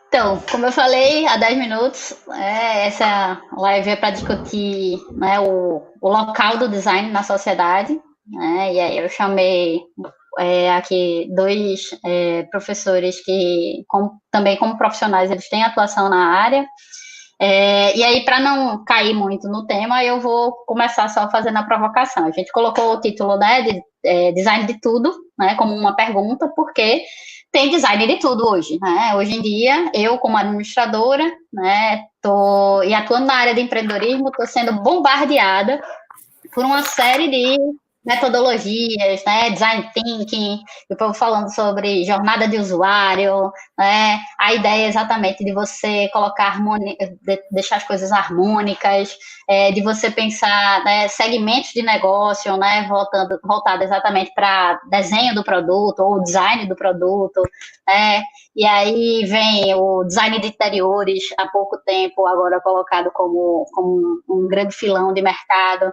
Então, como eu falei há 10 minutos, essa live é para discutir, né, o local do design na sociedade, né, e aí eu chamei aqui dois professores que, também como profissionais, eles têm atuação na área. E aí, para não cair muito no tema, eu vou começar só fazendo a provocação. A gente colocou o título, né, de design de tudo, né, como uma pergunta, porque tem design de tudo hoje, né? Hoje em dia, eu como administradora, né, tô e atuando na área de empreendedorismo, estou sendo bombardeada por uma série de metodologias, né, design thinking, o povo falando sobre jornada de usuário, né, a ideia é exatamente de você colocar harmonia, deixar as coisas harmônicas, de você pensar, né, segmentos de negócio, né, voltado exatamente para desenho do produto ou design do produto, né, e aí vem o design de interiores, há pouco tempo agora colocado como um grande filão de mercado,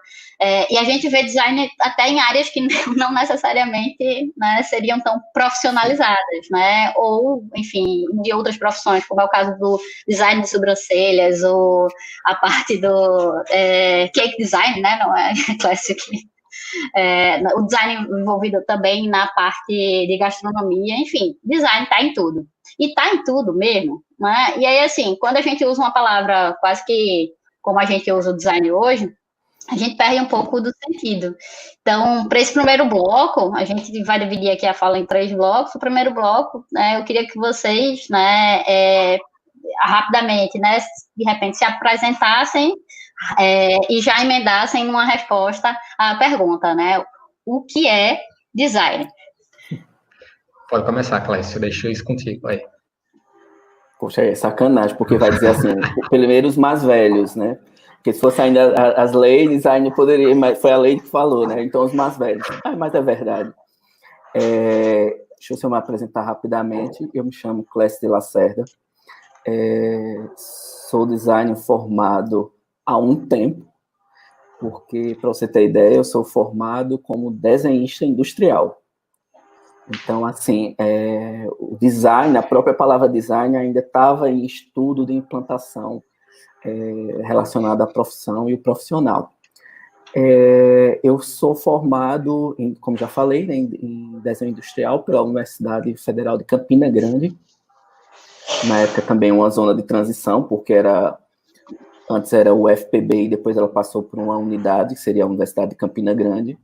e a gente vê design até em áreas que não necessariamente, né, seriam tão profissionalizadas, né? Ou, enfim, de outras profissões, como é o caso do design de sobrancelhas, ou a parte do cake design, né? Não é classic. O design envolvido também na parte de gastronomia, enfim, design está em tudo. E está em tudo mesmo, né? E aí, assim, quando a gente usa uma palavra quase que como a gente usa o design hoje, a gente perde um pouco do sentido. Então, para esse primeiro bloco, a gente vai dividir aqui a fala em três blocos. O primeiro bloco, né, eu queria que vocês, né, rapidamente, né, de repente, se apresentassem e já emendassem uma resposta à pergunta, né? O que é design? Pode começar, Clécio, deixa isso contigo aí. Poxa, é sacanagem, porque vai dizer assim, primeiro os mais velhos, né? Porque se fosse ainda as ladies, ainda poderia, mas foi a lady que falou, né? Então os mais velhos. Mas é verdade. Deixa eu me apresentar rapidamente. Eu me chamo Clécio de Lacerda. Sou designer formado há um tempo, porque, para você ter ideia, eu sou formado como desenhista industrial. Então, assim, o design, a própria palavra design ainda estava em estudo de implantação relacionado à profissão e o profissional. Eu sou formado, como já falei, né, em desenho industrial pela Universidade Federal de Campina Grande. Na época também uma zona de transição, porque antes era o FPB e depois ela passou por uma unidade, que seria a Universidade de Campina Grande.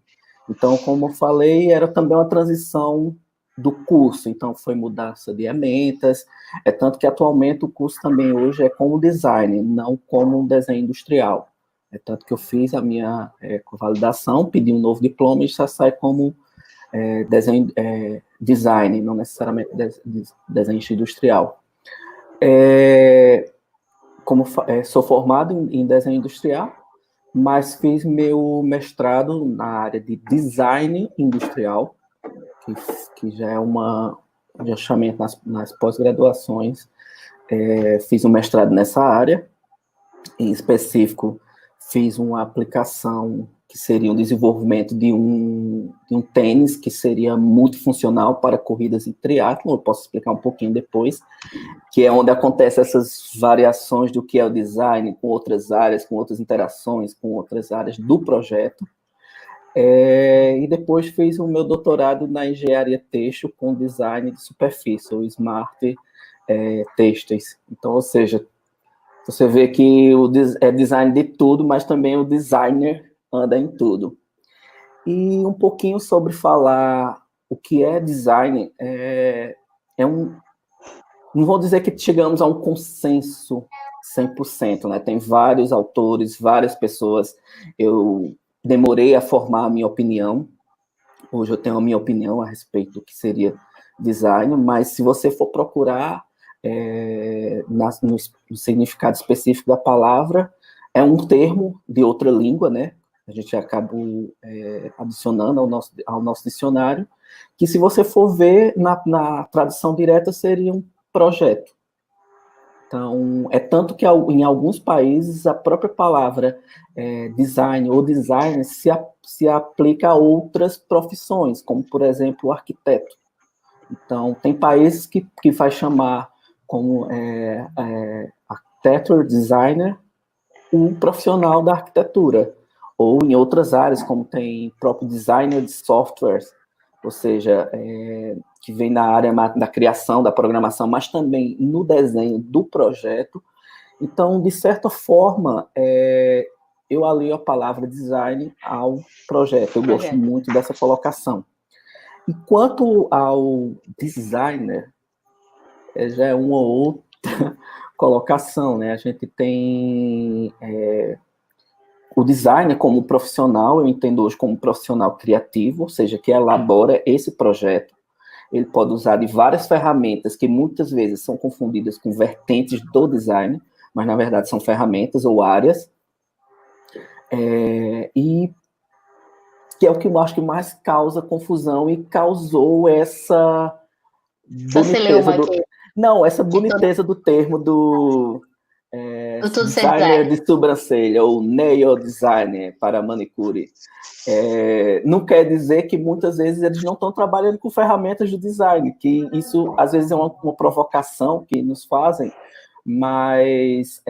Então, como eu falei, era também uma transição do curso, então foi mudança de ementas, tanto que atualmente o curso também hoje é como design, não como desenho industrial. Tanto que eu fiz a minha validação, pedi um novo diploma e já sai como design, não necessariamente desenho industrial. Sou formado em desenho industrial, mas fiz meu mestrado na área de design industrial, que já é já chamei nas pós-graduações. Fiz um mestrado nessa área, em específico, fiz uma aplicação que seria um desenvolvimento de um tênis que seria multifuncional para corridas em triatlo. Eu posso explicar um pouquinho depois, que é onde acontecem essas variações do que é o design com outras áreas, com outras interações, com outras áreas do projeto. E depois fiz o meu doutorado na engenharia têxtil com design de superfície, ou smart têxteis. Então, ou seja, você vê que é design de tudo, mas também o designer anda em tudo. E um pouquinho sobre falar o que é design, não vou dizer que chegamos a um consenso 100%, né? Tem vários autores, várias pessoas. Eu demorei a formar a minha opinião. Hoje eu tenho a minha opinião a respeito do que seria design, mas se você for procurar no significado específico da palavra, é um termo de outra língua, né? A gente acabou adicionando ao nosso dicionário, que se você for ver na tradução direta seria um projeto. Então, tanto que em alguns países a própria palavra design ou design se aplica a outras profissões, como, por exemplo, o arquiteto. Então, tem países que vai chamar como architecture designer, o profissional da arquitetura, ou em outras áreas, como tem próprio designer de softwares, ou seja, que vem na área da criação, da programação, mas também no desenho do projeto. Então, de certa forma, eu alio a palavra design ao projeto. Eu gosto muito dessa colocação. E quanto ao designer, já é uma outra colocação, né? A gente tem o designer como profissional, eu entendo hoje como profissional criativo, ou seja, que elabora esse projeto. Ele pode usar de várias ferramentas que muitas vezes são confundidas com vertentes do design, mas na verdade são ferramentas ou áreas, e que é o que eu acho que mais causa confusão e causou essa boniteza essa boniteza do termo do designer de sobrancelha, ou nail designer para manicure. Não quer dizer que muitas vezes eles não estão trabalhando com ferramentas de design, que isso às vezes é uma provocação que nos fazem, mas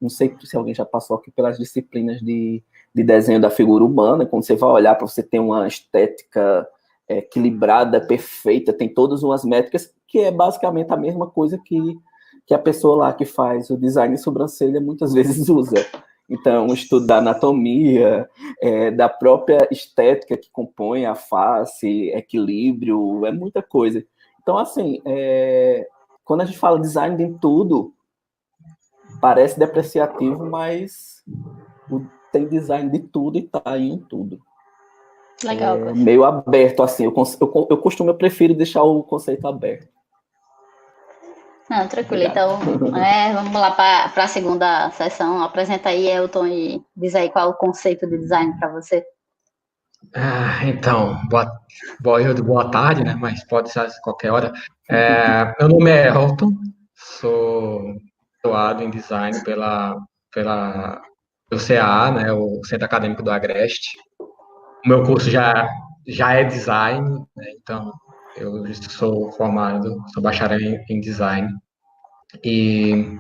não sei se alguém já passou aqui pelas disciplinas de desenho da figura humana, quando você vai olhar para você ter uma estética equilibrada, perfeita, tem todas umas métricas, que é basicamente a mesma coisa que a pessoa lá que faz o design de sobrancelha muitas vezes usa. Então, o estudo da anatomia, da própria estética que compõe a face, equilíbrio, é muita coisa. Então, assim, quando a gente fala design em tudo, parece depreciativo, mas tem design de tudo e tá aí em tudo. Legal. Meio aberto, assim, eu prefiro deixar o conceito aberto. Não, tranquilo. Obrigado. Então, vamos lá para a segunda sessão. Apresenta aí, Elton, e diz aí qual é o conceito de design para você. Então, boa tarde, né? Mas pode ser a qualquer hora. Meu nome é Elton, sou graduado em design pelo CAA, né? O Centro Acadêmico do Agreste. O meu curso já é design, né? Então eu sou bacharel em design e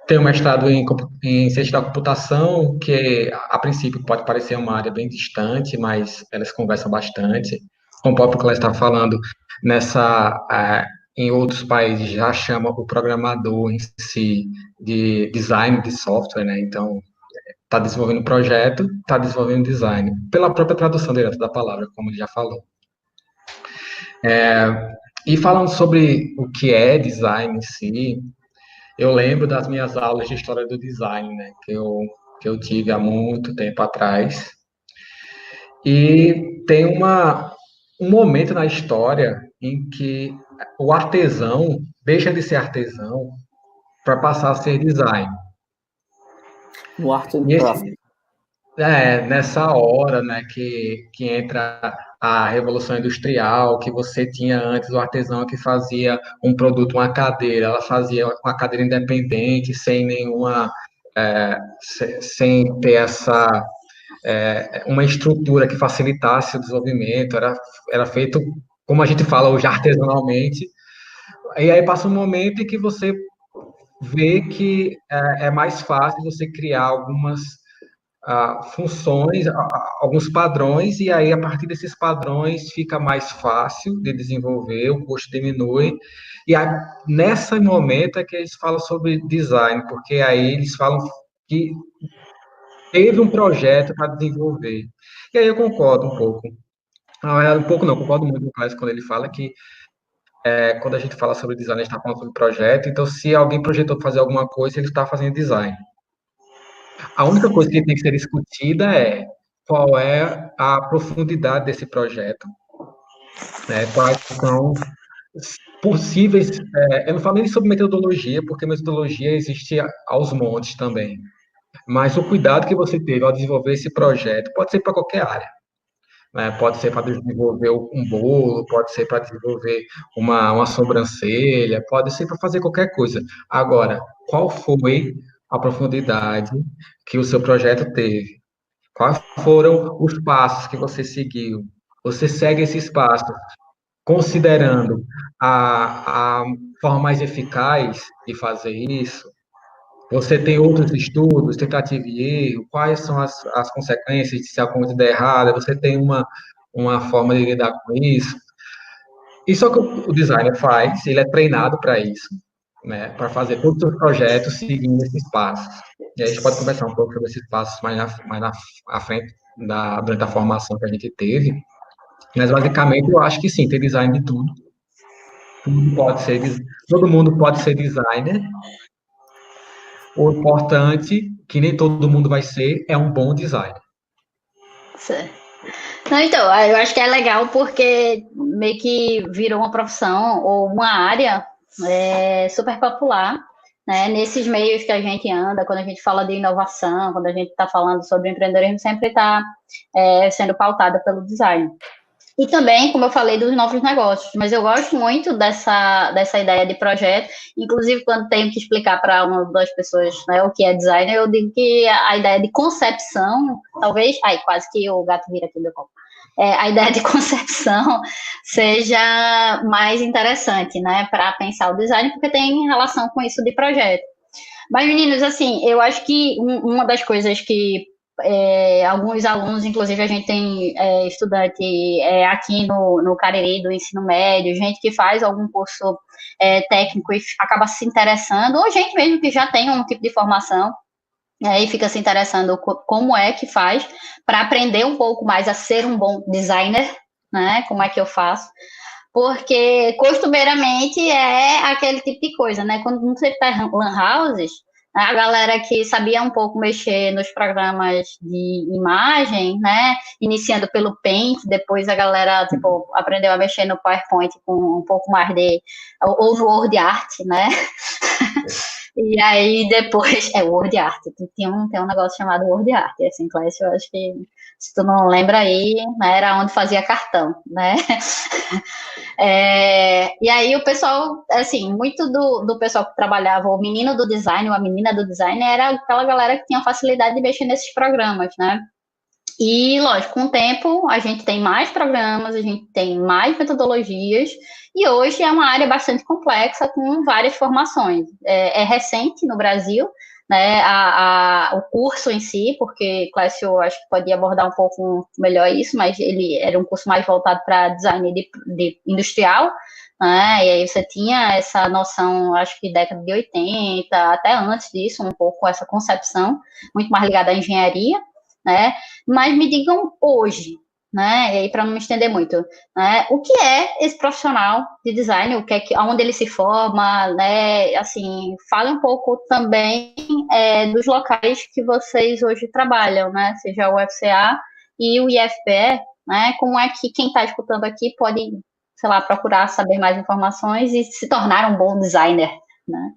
tenho mestrado em ciência da computação, que a princípio pode parecer uma área bem distante, mas elas conversam bastante. Como o próprio Cláudio está falando, em outros países já chama o programador em si de design de software, né? Então, está desenvolvendo projeto, está desenvolvendo design, pela própria tradução direta da palavra, como ele já falou. E falando sobre o que é design em si, eu lembro das minhas aulas de história do design, né, que eu tive há muito tempo atrás. E tem um momento na história em que o artesão deixa de ser artesão para passar a ser design. No art and craft. Nessa hora, né, que entra a Revolução Industrial, que você tinha antes o artesão que fazia um produto, uma cadeira, ela fazia uma cadeira independente, sem nenhuma, sem ter uma estrutura que facilitasse o desenvolvimento, era feito, como a gente fala hoje, artesanalmente, e aí passa um momento em que você vê que é mais fácil você criar algumas funções, alguns padrões, e aí a partir desses padrões fica mais fácil de desenvolver, o custo diminui, e aí, nesse momento é que eles falam sobre design, porque aí eles falam que teve um projeto para desenvolver. E aí eu concordo um pouco. Um pouco não, concordo muito com o Cláudio quando ele fala que quando a gente fala sobre design, a gente está falando sobre projeto, então se alguém projetou fazer alguma coisa, ele está fazendo design. A única coisa que tem que ser discutida é qual é a profundidade desse projeto, né? Quais são possíveis. Eu não falo nem sobre metodologia, porque metodologia existe aos montes também. Mas o cuidado que você teve ao desenvolver esse projeto pode ser para qualquer área. Né? Pode ser para desenvolver um bolo, pode ser para desenvolver uma sobrancelha, pode ser para fazer qualquer coisa. Agora, qual foi a profundidade que o seu projeto teve? Quais foram os passos que você seguiu? Você segue esses passos considerando a forma mais eficaz de fazer isso, você tem outros estudos, tentativa e erro, quais são as consequências se alguma coisa der errada, você tem uma forma de lidar com isso. Isso é o que o designer faz, ele é treinado para isso, né, para fazer todos os projetos seguindo esses passos. E aí a gente pode conversar um pouco sobre esses passos à frente, durante a formação que a gente teve, mas basicamente eu acho que sim, tem design de tudo. Todo mundo pode ser designer. O importante, que nem todo mundo vai ser, é um bom designer. Certo. Não, então, eu acho que é legal porque meio que virou uma profissão ou uma área super popular, né? Nesses meios que a gente anda, quando a gente fala de inovação, quando a gente está falando sobre empreendedorismo, sempre está sendo pautada pelo design. E também, como eu falei, dos novos negócios. Mas eu gosto muito dessa ideia de projeto. Inclusive, quando tenho que explicar para uma ou duas pessoas, né, o que é design, eu digo que a ideia de concepção, talvez... Ai, quase que o gato vira aqui do copo. A ideia de concepção seja mais interessante, né, para pensar o design, porque tem relação com isso de projeto. Mas, meninos, assim, eu acho que uma das coisas que alguns alunos, inclusive a gente tem estudante aqui no Cariri do ensino médio, gente que faz algum curso técnico e acaba se interessando, ou gente mesmo que já tem um tipo de formação e fica se interessando como é que faz para aprender um pouco mais a ser um bom designer, né? Como é que eu faço? Porque costumeiramente é aquele tipo de coisa, né? Quando você está em lan houses, a galera que sabia um pouco mexer nos programas de imagem, né? Iniciando pelo Paint, depois a galera tipo, aprendeu a mexer no PowerPoint com um pouco mais de... ou no Word Art, né? E aí depois, Word Art, tem um negócio chamado Word Art, assim, Clash, eu acho que, se tu não lembra aí, né, era onde fazia cartão, né? E aí o pessoal, assim, muito do pessoal que trabalhava, o menino do design, ou a menina do design, era aquela galera que tinha facilidade de mexer nesses programas, né? E, lógico, com o tempo, a gente tem mais programas, a gente tem mais metodologias, e hoje é uma área bastante complexa, com várias formações. É recente no Brasil, né, o curso em si, porque Clécio, acho que podia abordar um pouco melhor isso, mas ele era um curso mais voltado para design de industrial, né, e aí você tinha essa noção, acho que década de 80, até antes disso, um pouco essa concepção, muito mais ligada à engenharia, né? Mas me digam hoje, né? E aí para não me estender muito, né? O que é esse profissional de design? O que é aonde ele se forma, né? Assim, fala um pouco também dos locais que vocês hoje trabalham, né? Seja o UFCA e o IFPE, né? Como é que quem está escutando aqui pode, sei lá, procurar saber mais informações e se tornar um bom designer, né?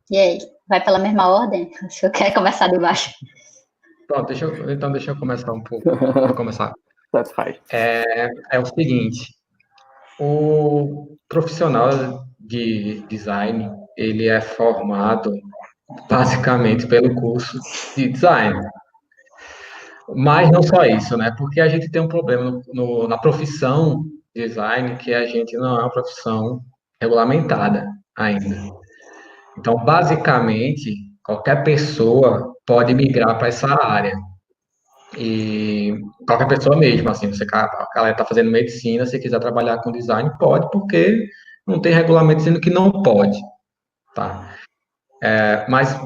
E aí? Vai pela mesma ordem? Se eu quero começar de baixo. Pronto, deixa eu começar um pouco. Vou começar. That's right. É o seguinte, o profissional de design, ele é formado basicamente pelo curso de design. Mas não só isso, né? Porque a gente tem um problema na profissão design, que a gente não é uma profissão regulamentada ainda. Então, basicamente, qualquer pessoa pode migrar para essa área. E qualquer pessoa mesmo, assim, a galera está fazendo medicina, se quiser trabalhar com design, pode, porque não tem regulamento dizendo que não pode, tá? Mas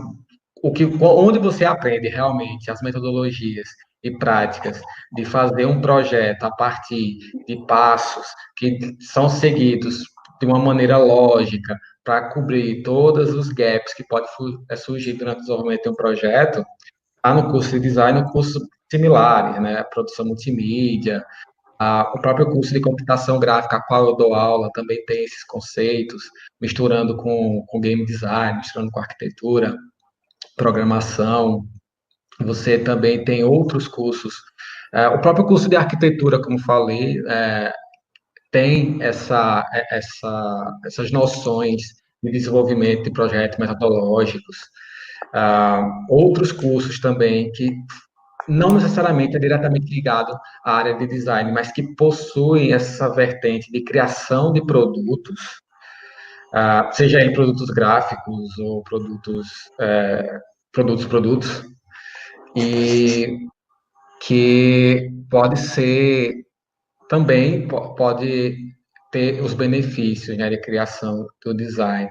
onde você aprende realmente as metodologias e práticas de fazer um projeto a partir de passos que são seguidos de uma maneira lógica para cobrir todos os gaps que podem surgir durante o desenvolvimento de um projeto, há no curso de design, no curso similares, né? Produção multimídia, o próprio curso de computação gráfica, a qual eu dou aula, também tem esses conceitos, misturando com game design, misturando com arquitetura, programação. Você também tem outros cursos. O próprio curso de arquitetura, como falei, tem essas noções de desenvolvimento de projetos metodológicos. Outros cursos também que não necessariamente é diretamente ligado à área de design, mas que possuem essa vertente de criação de produtos, seja em produtos gráficos ou produtos, e que pode ser também pode ter os benefícios, né, de criação do design,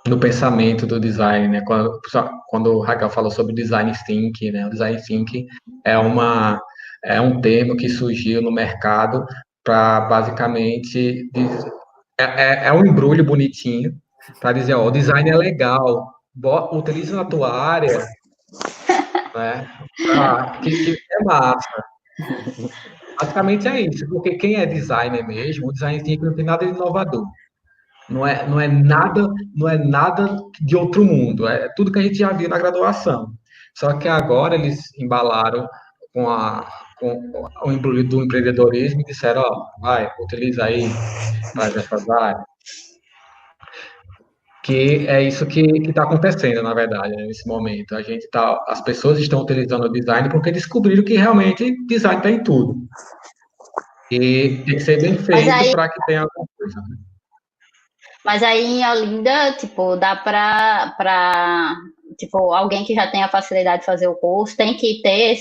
no pensamento do design, né? Quando o Raquel falou sobre design thinking, né? O design thinking é uma é um termo que surgiu no mercado para basicamente é um embrulho bonitinho para dizer, ó, o design é legal, utiliza na tua área, né? Que é massa. Basicamente é isso, porque quem é designer mesmo, o design thinking não tem nada de inovador. Não é nada de outro mundo, é tudo que a gente já viu na graduação. Só que agora eles embalaram com, com o embrulho do empreendedorismo e disseram, ó, vai, utiliza aí para essas áreas. Que é isso que está acontecendo, na verdade, né, nesse momento. As pessoas estão utilizando o design porque descobriram que realmente design está em tudo. E tem que ser bem feito para que tenha alguma coisa, né? Mas aí em Olinda, tipo, dá tipo, alguém que já tem a facilidade de fazer o curso, tem que ter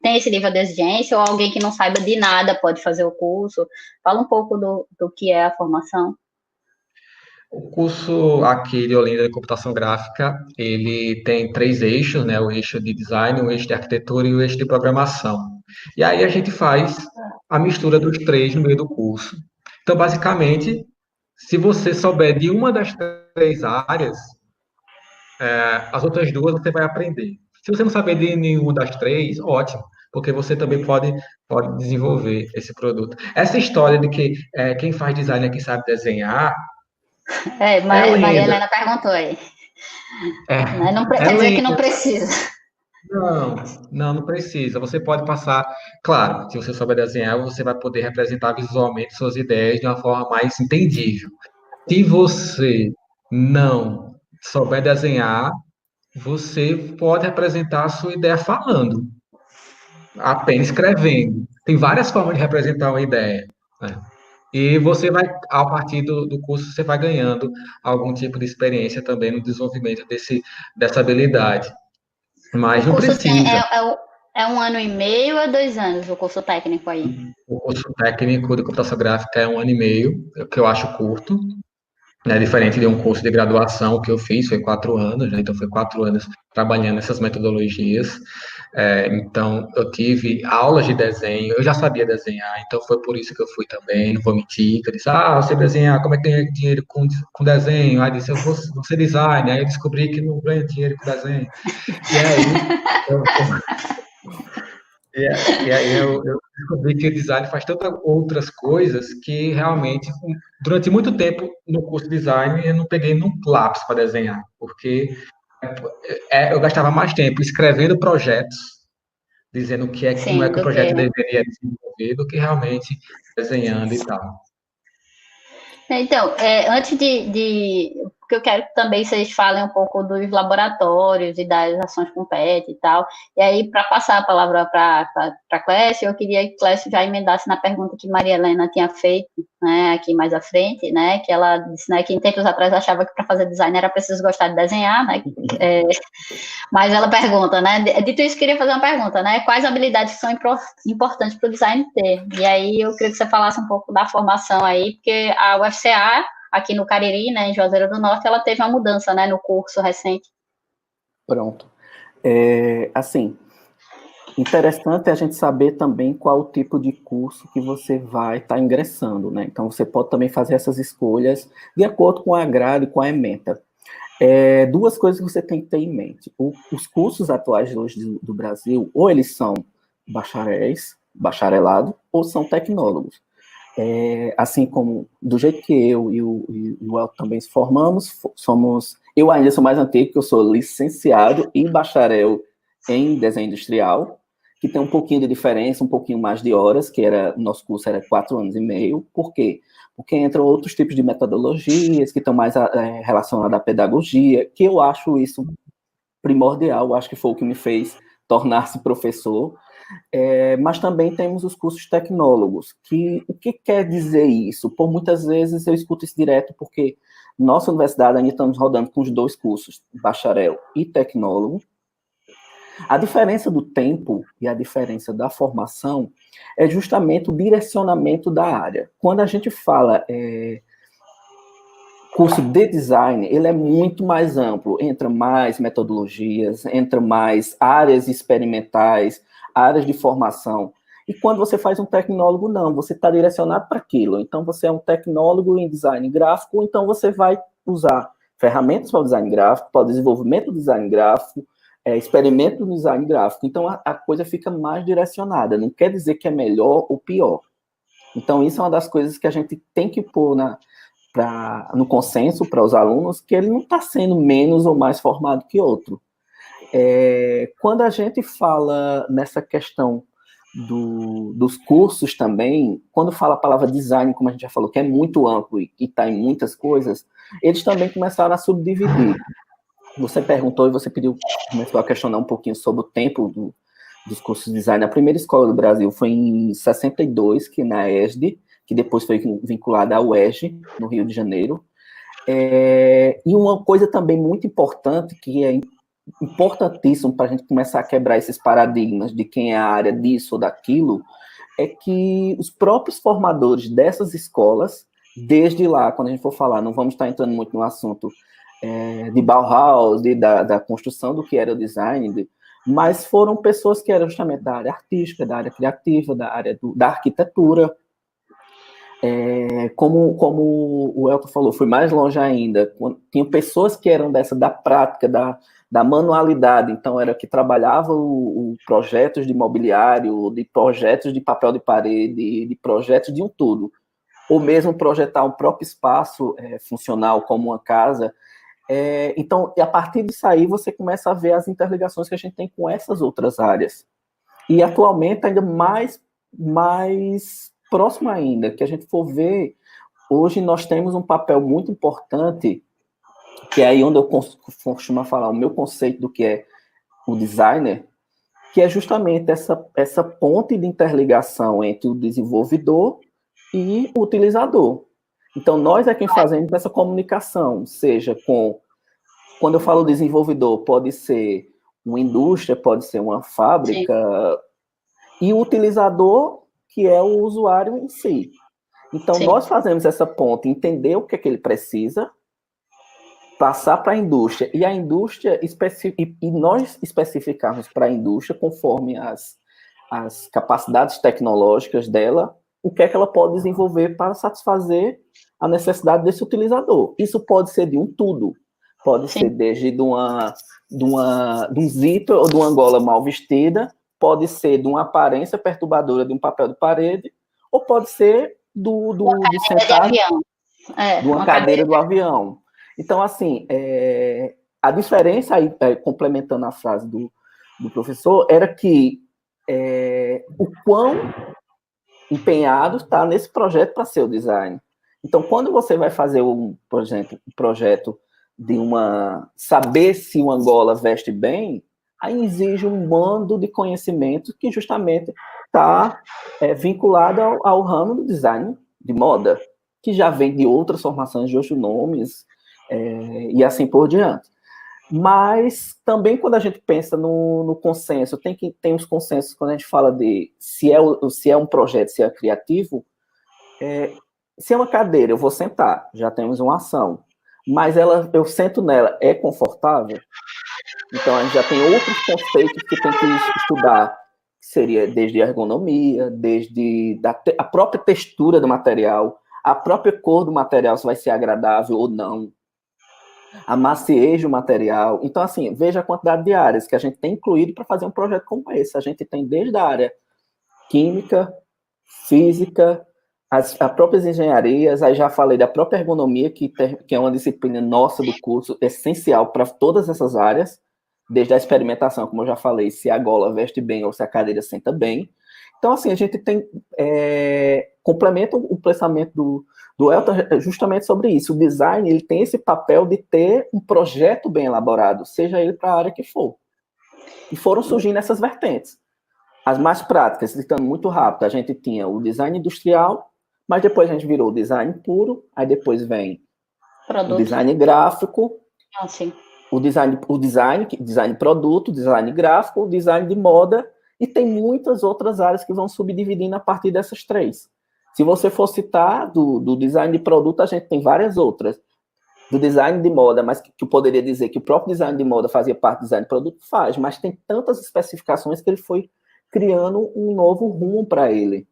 tem esse nível de exigência, ou alguém que não saiba de nada pode fazer o curso? Fala um pouco do que é a formação. O curso aqui de Olinda de Computação Gráfica, ele tem 3 eixos, né? O eixo de design, o eixo de arquitetura e o eixo de programação. E aí a gente faz a mistura dos três no meio do curso. Então, basicamente, se você souber de uma das 3 áreas, as outras 2 você vai aprender. Se você não saber de nenhuma das 3, ótimo, porque você também pode desenvolver esse produto. Essa história de que quem faz design é quem sabe desenhar, é Maria lenda. Helena perguntou aí. Né? Não, É quer dizer que não lenda. precisa. Não precisa. Você pode passar, claro, se você souber desenhar, você vai poder representar visualmente suas ideias de uma forma mais entendível. Se você não souber desenhar, você pode representar a sua ideia falando, apenas escrevendo. Tem várias formas de representar uma ideia, né? E você vai, a partir do curso, você vai ganhando algum tipo de experiência também no desenvolvimento dessa habilidade. O Mas não curso tem, precisa. é 1 ano e meio ou é 2 anos o curso técnico aí? O curso técnico de computação gráfica é 1 ano e meio, que eu acho curto, né? Diferente de um curso de graduação que eu fiz, foi 4 anos, né? Então foi 4 anos trabalhando nessas metodologias. Então eu tive aulas de desenho, eu já sabia desenhar, então foi por isso que eu fui também, não vou mentir, que eu disse, você desenhar, como é que ganha dinheiro com desenho? Aí eu disse, eu vou ser designer, aí eu descobri que não ganha dinheiro com desenho. E aí, eu, e aí eu descobri que o design faz tantas outras coisas que realmente, durante muito tempo no curso de design, eu não peguei num lápis para desenhar, porque eu gastava mais tempo escrevendo projetos, dizendo como é Sim, que o do projeto que. deveria desenvolver, do que realmente desenhando e tal. Então, antes porque eu quero que também vocês falem um pouco dos laboratórios e das ações com PET e tal. E aí, para passar a palavra para a Clécio, eu queria que Clécio já emendasse na pergunta que Maria Helena tinha feito, né, aqui mais à frente, né, que ela disse, né, que em tempos atrás achava que para fazer design era preciso gostar de desenhar, né, mas ela pergunta, né? Dito isso, queria fazer uma pergunta, né? Quais habilidades são importantes para o design ter? E aí eu queria que você falasse um pouco da formação aí, porque a UFCA, aqui no Cariri, né, em Juazeiro do Norte, ela teve uma mudança, né, no curso recente. Pronto. Assim, interessante a gente saber também qual o tipo de curso que você vai estar ingressando, né? Então, você pode também fazer essas escolhas de acordo com a grade e com a ementa. 2 coisas que você tem que ter em mente. Os cursos atuais de hoje do Brasil, ou eles são bacharelado, ou são tecnólogos. Assim como, do jeito que eu e o Elton também se formamos, eu ainda sou mais antigo, porque eu sou licenciado e bacharel em desenho industrial, que tem um pouquinho de diferença, um pouquinho mais de horas, nosso curso era 4 anos e meio. Por quê? Porque entram outros tipos de metodologias que estão mais relacionadas à pedagogia, que eu acho isso primordial, eu acho que foi o que me fez tornar-se professor, mas também temos os cursos tecnólogos, o que quer dizer isso? Por muitas vezes eu escuto isso direto, porque nossa universidade ainda estamos rodando com os 2 cursos, bacharel e tecnólogo. A diferença do tempo e a diferença da formação é justamente o direcionamento da área. Quando a gente fala curso de design, ele é muito mais amplo, entra mais metodologias, entra mais áreas experimentais, áreas de formação. E quando você faz um tecnólogo, não, você está direcionado para aquilo. Então, você é um tecnólogo em design gráfico, então você vai usar ferramentas para o design gráfico, para o desenvolvimento do design gráfico, experimento do design gráfico. Então, a coisa fica mais direcionada. Não quer dizer que é melhor ou pior. Então, isso é uma das coisas que a gente tem que pôr no consenso para os alunos, que ele não está sendo menos ou mais formado que outro. Quando a gente fala nessa questão dos cursos também, quando fala a palavra design, como a gente já falou, que é muito amplo e está em muitas coisas, eles também começaram a subdividir. Você perguntou e você começou a questionar um pouquinho sobre o tempo dos cursos de design. A primeira escola do Brasil foi em 62, que na ESD, que depois foi vinculada à UERJ, no Rio de Janeiro. E uma coisa também muito importante, que é importantíssimo para a gente começar a quebrar esses paradigmas de quem é a área disso ou daquilo, é que os próprios formadores dessas escolas, desde lá, quando a gente for falar, não vamos estar entrando muito no assunto de Bauhaus, da construção do que era o design, mas foram pessoas que eram justamente da área artística, da área criativa, da área da arquitetura. Como o Elton falou, fui mais longe ainda, tinha pessoas que eram da prática, da manualidade, então era que trabalhava projetos de mobiliário, de projetos de papel de parede, de projetos de um tudo, ou mesmo projetar um próprio espaço funcional, como uma casa. Então, a partir disso aí, você começa a ver as interligações que a gente tem com essas outras áreas. E atualmente, ainda mais próximo ainda, que a gente for ver, hoje nós temos um papel muito importante, que é aí onde eu costumo falar o meu conceito do que é o designer, que é justamente essa ponte de interligação entre o desenvolvedor e o utilizador. Então, nós é quem fazemos essa comunicação, seja quando eu falo desenvolvedor, pode ser uma indústria, pode ser uma fábrica, sim, e o utilizador, que é o usuário em si. Então, sim, nós fazemos essa ponte, entender o que é que ele precisa, passar para a indústria, e a indústria, e nós especificarmos para a indústria, conforme as capacidades tecnológicas dela, o que é que ela pode desenvolver para satisfazer a necessidade desse utilizador. Isso pode ser de um tudo, pode sim ser desde de um zíper ou de uma gola mal vestida, pode ser de uma aparência perturbadora de um papel de parede, ou pode ser de sentar de uma cadeira do avião. Então, assim, a diferença aí, complementando a frase do professor, era que o quão empenhado está nesse projeto para ser o design. Então, quando você vai fazer, por exemplo, um projeto de saber se uma gola veste bem, aí exige um bando de conhecimento que justamente está vinculado ao ramo do design de moda, que já vem de outras formações, de outros nomes, e assim por diante. Mas também quando a gente pensa no consenso, tem os consensos quando a gente fala de se é um projeto, se é criativo, se é uma cadeira, eu vou sentar, já temos uma ação, mas eu sento nela, é confortável? Então a gente já tem outros conceitos que tem que estudar, que seria desde a ergonomia, desde a própria textura do material, a própria cor do material, se vai ser agradável ou não, a maciez do material. Então, assim, veja a quantidade de áreas que a gente tem incluído para fazer um projeto como esse. A gente tem desde a área química, física, as próprias engenharias, aí já falei da própria ergonomia, que é uma disciplina nossa do curso, essencial para todas essas áreas, desde a experimentação, como eu já falei, se a gola veste bem ou se a cadeira senta bem. Então, assim, a gente tem complementa o pensamento do Elton justamente sobre isso. O design, ele tem esse papel de ter um projeto bem elaborado, seja ele para a área que for. E foram surgindo essas vertentes. As mais práticas, citando muito rápido, a gente tinha o design industrial, mas depois a gente virou o design puro, aí depois vem o design gráfico, o design produto, design gráfico, o design de moda, e tem muitas outras áreas que vão subdividindo a partir dessas três. Se você for citar do design de produto, a gente tem várias outras. Do design de moda, mas que eu poderia dizer que o próprio design de moda fazia parte do design de produto, faz, mas tem tantas especificações que ele foi criando um novo rumo para ele,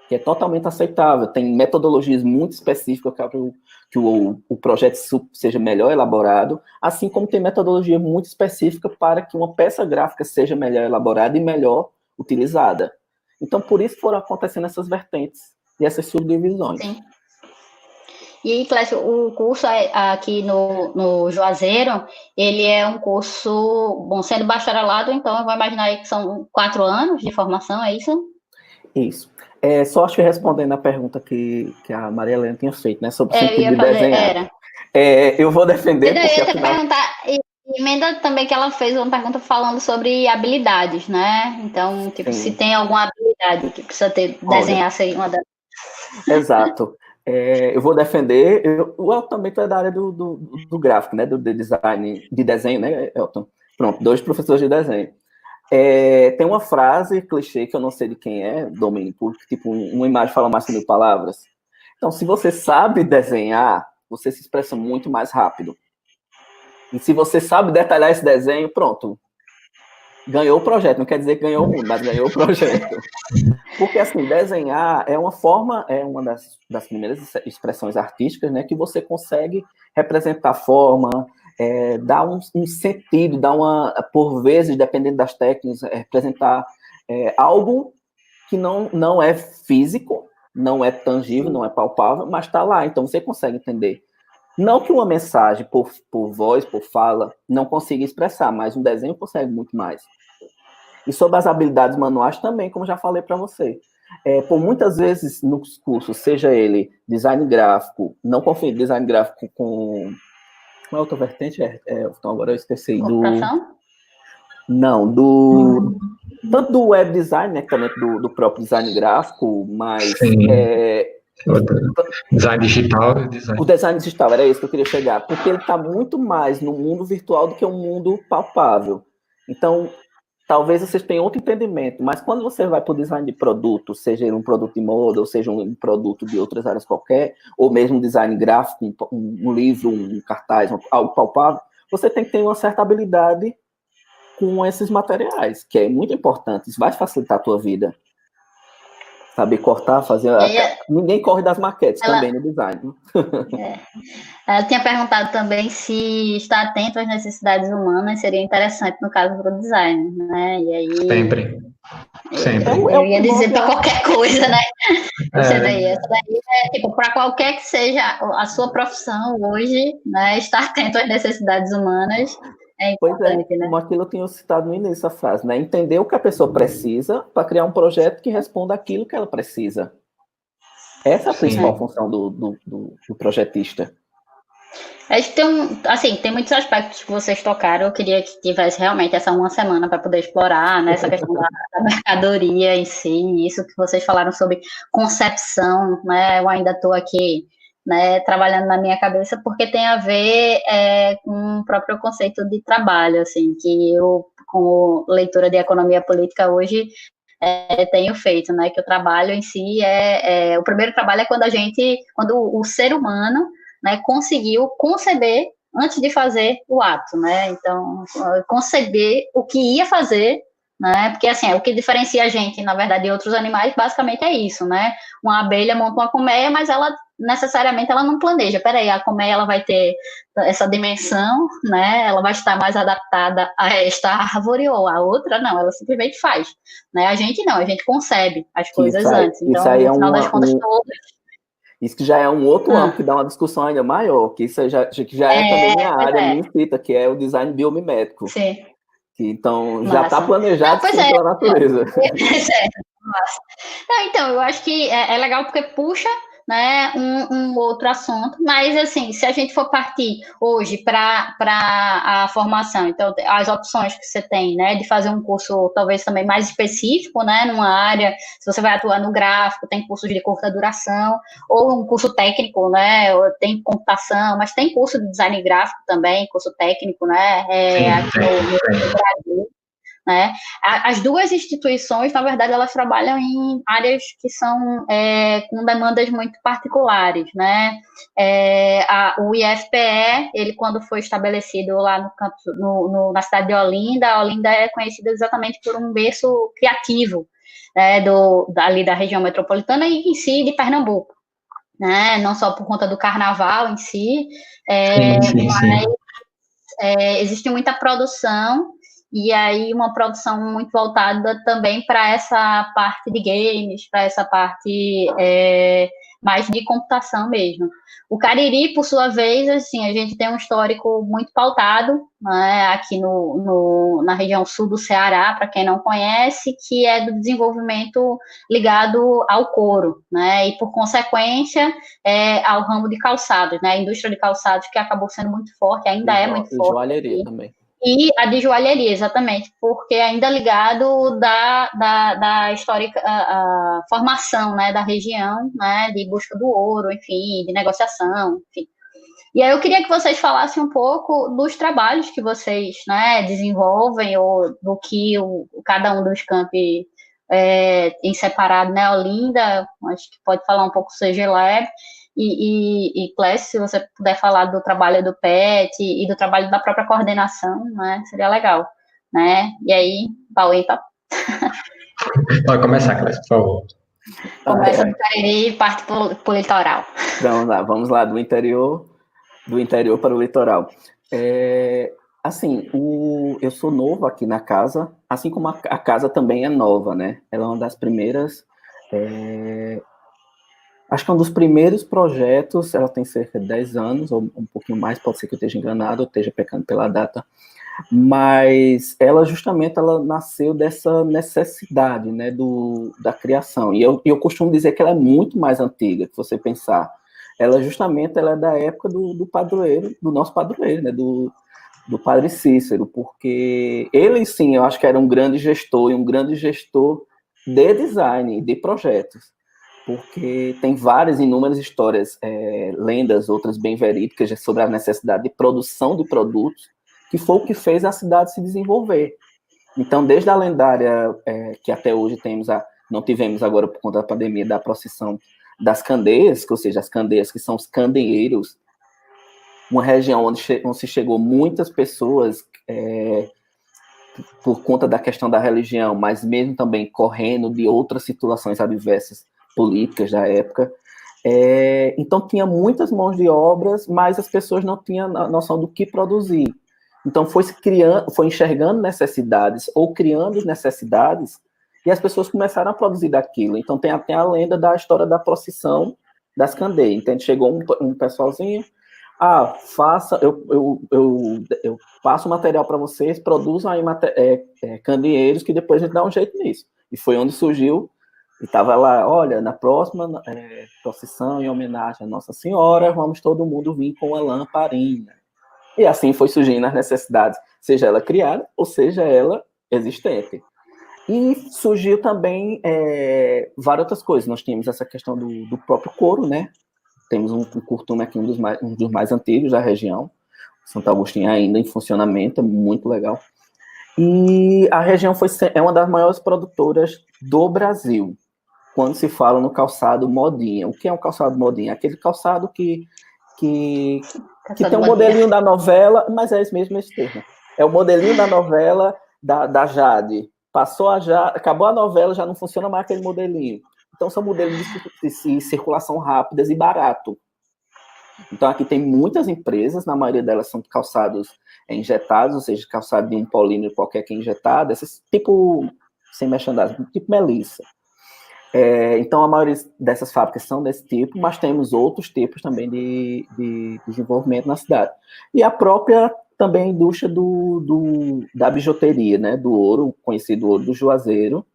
que é totalmente aceitável. Tem metodologias muito específicas para que o projeto seja melhor elaborado, assim como tem metodologia muito específica para que uma peça gráfica seja melhor elaborada e melhor utilizada. Então, por isso foram acontecendo essas vertentes e essas subdivisões. Sim. E aí, Clécio, o curso aqui no Juazeiro, ele é um curso, bom, sendo bacharelado, então eu vou imaginar aí que são 4 anos de formação, é isso? Isso. Só acho que respondendo a pergunta que a Maria Helena tinha feito, né, sobre o sentido de desenhar. Eu vou defender... Eu ia te perguntar, emenda também que ela fez uma pergunta falando sobre habilidades, né? Então, tipo, se tem alguma habilidade que precisa ter, desenhar seria uma das... Exato. Eu vou defender, o Elton também é da área do gráfico, né, do design, de desenho, né, Elton? Pronto, 2 professores de desenho. Tem uma frase clichê que eu não sei de quem é, domínio público, tipo, uma imagem fala mais que 1000 palavras. Então, se você sabe desenhar, você se expressa muito mais rápido. E se você sabe detalhar esse desenho, pronto, ganhou o projeto. Não quer dizer que ganhou o mundo, mas ganhou o projeto. Porque, assim, desenhar é uma forma, é uma das primeiras expressões artísticas, né, que você consegue representar forma, dar um sentido, por vezes, dependendo das técnicas, representar algo que não é físico, não é tangível, não é palpável, mas está lá, então você consegue entender. Não que uma mensagem por voz, por fala, não consiga expressar, mas um desenho consegue muito mais. E sobre as habilidades manuais também, como já falei para você. Por muitas vezes nos cursos, seja ele design gráfico, não confundir design gráfico com... Qual é a outra vertente? Então agora eu esqueci. Não, tanto do web design, né, também do próprio design gráfico, mas... Design digital. O design digital, era isso que eu queria chegar, porque ele está muito mais no mundo virtual do que um mundo palpável. Então, talvez vocês tenham outro entendimento, mas quando você vai para o design de produto, seja ele um produto de moda, ou seja um produto de outras áreas qualquer, ou mesmo um design gráfico, um livro, um cartaz, algo palpável, você tem que ter uma certa habilidade com esses materiais, que é muito importante, isso vai facilitar a tua vida. Saber cortar, fazer... Ninguém corre das maquetes também no design. Ela tinha perguntado também se estar atento às necessidades humanas seria interessante no caso do design, né? E aí... Sempre. Eu ia dizer para qualquer coisa, né? Essa daí tipo, para qualquer que seja a sua profissão hoje, né? Estar atento às necessidades humanas é importante, né? Como aquilo eu tinha citado no início da frase, né? Entender o que a pessoa precisa para criar um projeto que responda aquilo que ela precisa. Essa é a principal função do projetista. Acho que tem muitos aspectos que vocês tocaram. Eu queria que tivesse realmente essa uma semana para poder explorar, né, essa questão da mercadoria em si, isso que vocês falaram sobre concepção, né? Eu ainda estou aqui, né, trabalhando na minha cabeça, porque tem a ver com o próprio conceito de trabalho, assim, que eu, como leitora de economia política hoje, tenho feito, né, que o trabalho em si o primeiro trabalho é quando o ser humano, né, conseguiu conceber antes de fazer o ato, né, então, conceber o que ia fazer, né, porque, assim, o que diferencia a gente, na verdade, de outros animais, basicamente é isso, né, uma abelha monta uma colmeia, mas ela, necessariamente, ela não planeja, peraí, a colmeia, ela vai ter essa dimensão, né, ela vai estar mais adaptada a esta árvore ou a outra, não, ela simplesmente faz, né, a gente não, a gente concebe as coisas antes, então, isso aí no final das contas, todas... Isso que já é um outro âmbito que dá uma discussão ainda maior, que isso já é também minha área, minha fita, que é o design biomimético. Sim. Que, então, já está planejado pela natureza. Então, eu acho que é legal porque puxa, né, um outro assunto, mas, assim, se a gente for partir hoje para a formação, então, as opções que você tem, né, de fazer um curso, talvez, também mais específico, né, numa área, se você vai atuar no gráfico, tem cursos de curta duração, ou um curso técnico, né, tem computação, mas tem curso de design gráfico também, curso técnico, né, aqui no Brasil. Né? As duas instituições, na verdade, elas trabalham em áreas que são com demandas muito particulares, né? O IFPE, ele quando foi estabelecido lá no campus, na cidade de Olinda, a Olinda é conhecida exatamente por um berço criativo, né, ali da região metropolitana e em si de Pernambuco, né? Não só por conta do carnaval em si, sim. existe muita produção, e aí uma produção muito voltada também para essa parte de games, para essa parte mais de computação mesmo. O Cariri, por sua vez, assim, a gente tem um histórico muito pautado, né, aqui na região sul do Ceará, para quem não conhece, que é do desenvolvimento ligado ao couro, né, e por consequência ao ramo de calçados, né, a indústria de calçados que acabou sendo muito forte, ainda é muito forte. Joalheria também. E a de joalheria, exatamente, porque ainda ligado da histórica a formação, né, da região, né, de busca do ouro, enfim, de negociação, enfim. E aí eu queria que vocês falassem um pouco dos trabalhos que vocês, né, desenvolvem, ou do que cada um dos campi em separado, né, Olinda, acho que pode falar um pouco do CG Lab, e Clécio, se você puder falar do trabalho do PET e do trabalho da própria coordenação, né, seria legal, né? E aí, Paulo, Pode começar, Clécio, por favor. Começa do Cariri e parte pro litoral. Vamos lá, do interior para o litoral. Assim, eu sou novo aqui na casa, assim como a casa também é nova, né? Ela é uma das primeiras... Acho que é um dos primeiros projetos, ela tem cerca de 10 anos, ou um pouquinho mais, pode ser que eu esteja enganado, ou esteja pecando pela data, mas ela nasceu dessa necessidade, né, da criação, e eu costumo dizer que ela é muito mais antiga, se você pensar. Ela é da época do padroeiro, do nosso padroeiro, né, do padre Cícero, porque ele, sim, eu acho que era um grande gestor, e um grande gestor de design, de projetos, porque tem inúmeras histórias, lendas, outras bem verídicas, sobre a necessidade de produção de produtos, que foi o que fez a cidade se desenvolver. Então, desde a lendária, que até hoje não tivemos agora por conta da pandemia, da procissão das candeias, ou seja, as candeias que são os candeeiros, uma região onde se chegou muitas pessoas por conta da questão da religião, mas mesmo também correndo de outras situações adversas políticas da época. Então, tinha muitas mãos de obras, mas as pessoas não tinham a noção do que produzir. Então, foi enxergando necessidades ou criando necessidades, e as pessoas começaram a produzir daquilo. Então, tem até a lenda da história da procissão das candeias. Então, chegou um pessoalzinho, eu passo material para vocês, produzam aí candeeiros, que depois a gente dá um jeito nisso. E foi onde surgiu, e estava lá, olha, na próxima procissão em homenagem à Nossa Senhora, vamos todo mundo vir com a lamparina. E assim foi surgindo as necessidades, seja ela criada, ou seja ela existente. E surgiu também várias outras coisas. Nós tínhamos essa questão do próprio couro, né? Temos um curtume aqui, um dos mais antigos da região, Santo Agostinho ainda em funcionamento, é muito legal. E a região é uma das maiores produtoras do Brasil, quando se fala no calçado modinha. O que é um calçado modinha? Aquele calçado que tem um modelinho da novela, mas é esse mesmo termo. É o modelinho da novela da Jade. Acabou a novela, já não funciona mais aquele modelinho. Então, são modelos de circulação rápidas e barato. Então, aqui tem muitas empresas, na maioria delas são calçados injetados, ou seja, calçado de um polímero qualquer que é injetado, esses tipo, sem merchandising, tipo Melissa. Então, a maioria dessas fábricas são desse tipo, mas temos outros tipos também de desenvolvimento na cidade. E a própria também indústria da bijuteria, né, do ouro, conhecido ouro do Juazeiro,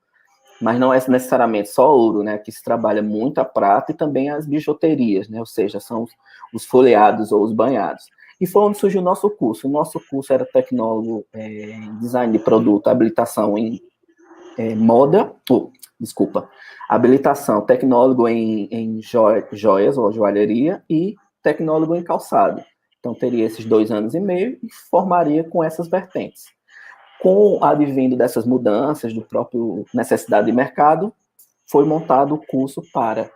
mas não é necessariamente só ouro, né? Aqui se trabalha muito a prata e também as bijuterias, né? Ou seja, são os folheados ou os banhados. E foi onde surgiu o nosso curso. O nosso curso era tecnólogo em design de produto, habilitação em moda, desculpa, habilitação, tecnólogo em joias ou joalheria e tecnólogo em calçado. Então, teria esses 2 anos e meio e formaria com essas vertentes. Com o advindo dessas mudanças, do próprio necessidade de mercado, foi montado o curso para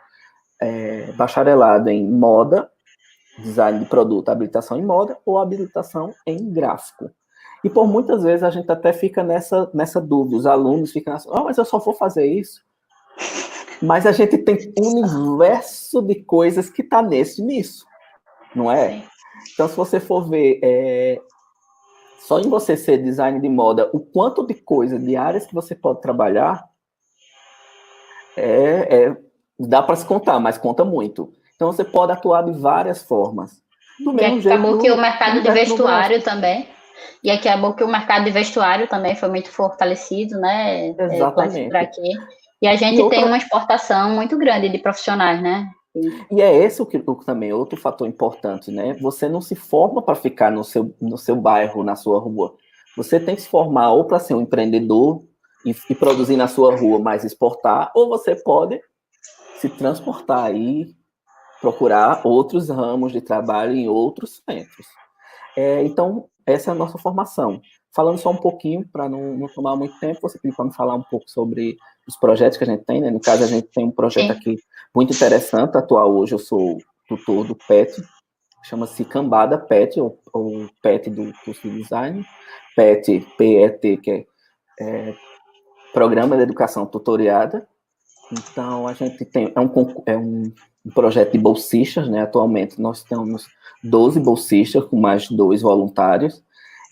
bacharelado em moda, design de produto, habilitação em moda ou habilitação em gráfico. E por muitas vezes a gente até fica nessa dúvida, os alunos ficam assim, mas eu só vou fazer isso. Mas a gente tem um universo de coisas que está nisso, não é? Sim. Então, se você for ver, só em você ser design de moda, o quanto de coisa, de áreas que você pode trabalhar, dá para se contar, mas conta muito. Então, você pode atuar de várias formas. Do mesmo jeito, acabou que o mercado de vestuário também. E acabou que o mercado de vestuário também foi muito fortalecido, né? Exatamente. Aqui. E a gente tem uma exportação muito grande de profissionais, né? E é esse o que também outro fator importante, né? Você não se forma para ficar no seu bairro, na sua rua. Você tem que se formar ou para ser um empreendedor e produzir na sua rua, mas exportar, ou você pode se transportar aí, procurar outros ramos de trabalho em outros centros. Então, essa é a nossa formação. Falando só um pouquinho, para não tomar muito tempo, você pediu para me falar um pouco sobre os projetos que a gente tem, né? No caso, a gente tem um projeto aqui muito interessante, atual hoje, eu sou tutor do PET, chama-se Cambada PET, ou PET do curso de design, PET, PET, que é Programa de Educação Tutoriada. Então, a gente tem, um projeto de bolsistas, né? Atualmente, nós temos 12 bolsistas, com mais 2 voluntários,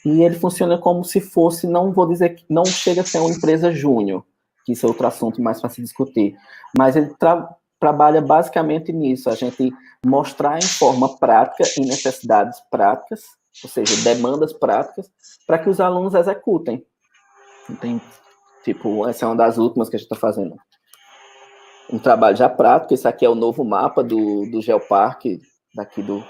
e ele funciona como se fosse, não vou dizer que não chega a ser uma empresa júnior, que isso é outro assunto mais para se discutir, mas ele trabalha basicamente nisso, a gente mostrar em forma prática e necessidades práticas, ou seja, demandas práticas, para que os alunos executem. Então, tipo, essa é uma das últimas que a gente está fazendo. Um trabalho já prático, esse aqui é o novo mapa do Geoparque, daqui do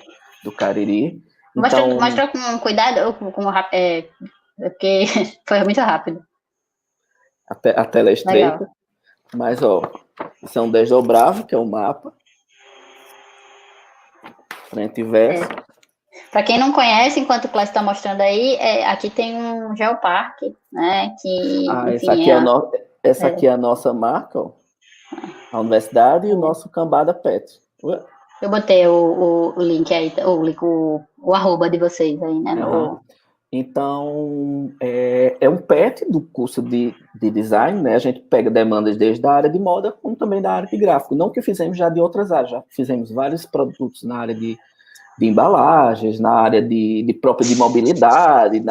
Cariri. Então, mostra com cuidado, porque foi muito rápido. A tela é estreita. Legal. Mas, isso é um desdobrável, que é o mapa. Frente e verso. Para quem não conhece, enquanto o Clássico está mostrando aí, aqui tem um geoparque, né? Que, enfim, essa aqui é a nossa marca, a universidade e o nosso Cambada PET. Eu botei o link aí, o arroba de vocês aí, né? Então, é um PET do curso de design, né? A gente pega demandas desde a área de moda, como também da área de gráfico. Não que fizemos já de outras áreas, já fizemos vários produtos na área de embalagens, na área de mobilidade,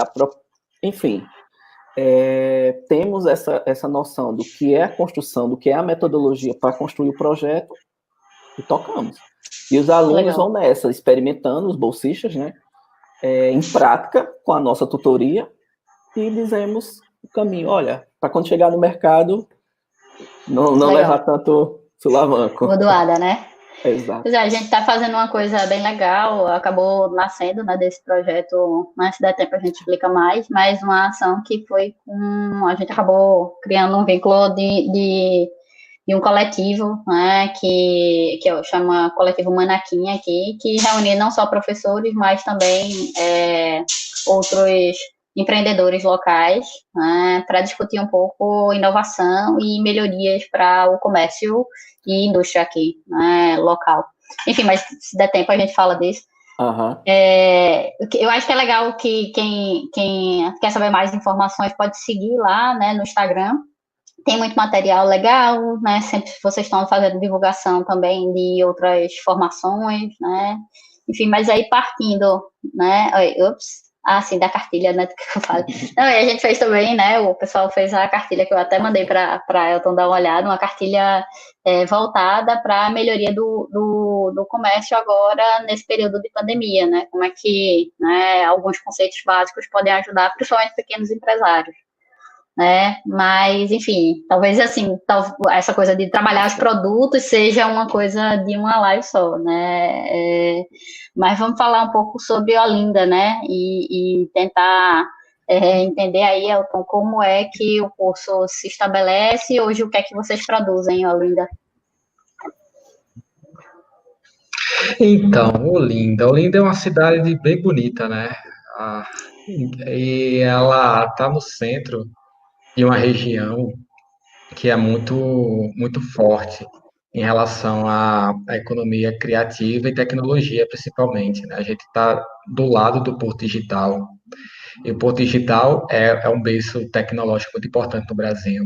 enfim. Temos essa noção do que é a construção, do que é a metodologia para construir o projeto e tocamos. E os alunos vão nessa, experimentando, os bolsistas, né? Em prática, com a nossa tutoria, e dizemos o caminho. Olha, para quando chegar no mercado, não levar tanto sulavanco. Bordoada, né? Exato. Pois a gente está fazendo uma coisa bem legal, acabou nascendo, né, desse projeto, mas se der tempo a gente explica mais, mas uma ação que foi a gente acabou criando um vínculo de um coletivo, né, que chama Coletivo Manaquinha aqui, que reúne não só professores, mas também outros empreendedores locais, né, para discutir um pouco inovação e melhorias para o comércio e indústria aqui, né, local. Enfim, mas se der tempo a gente fala disso. Uhum. Eu acho que é legal que quem quer saber mais informações pode seguir lá, né, no Instagram. Tem muito material legal, né? Sempre vocês estão fazendo divulgação também de outras formações, né? Enfim, mas aí partindo, né? Sim, da cartilha, né? Do que eu falo. Não, e a gente fez também, né? O pessoal fez a cartilha que eu até mandei para Elton dar uma olhada, uma cartilha voltada para a melhoria do comércio agora nesse período de pandemia, né? Como é que, né, alguns conceitos básicos podem ajudar, principalmente pequenos empresários. né? Mas, enfim, talvez assim, essa coisa de trabalhar os produtos seja uma coisa de uma live só, né? Mas vamos falar um pouco sobre Olinda, né? E tentar entender aí, Elton, como é que o curso se estabelece e hoje o que é que vocês produzem em Olinda? Então, Olinda é uma cidade bem bonita, né? Ah, e ela está no centro de uma região que é muito forte em relação à economia criativa e tecnologia, principalmente, né? A gente está do lado do Porto Digital, e o Porto Digital é um berço tecnológico muito importante no Brasil.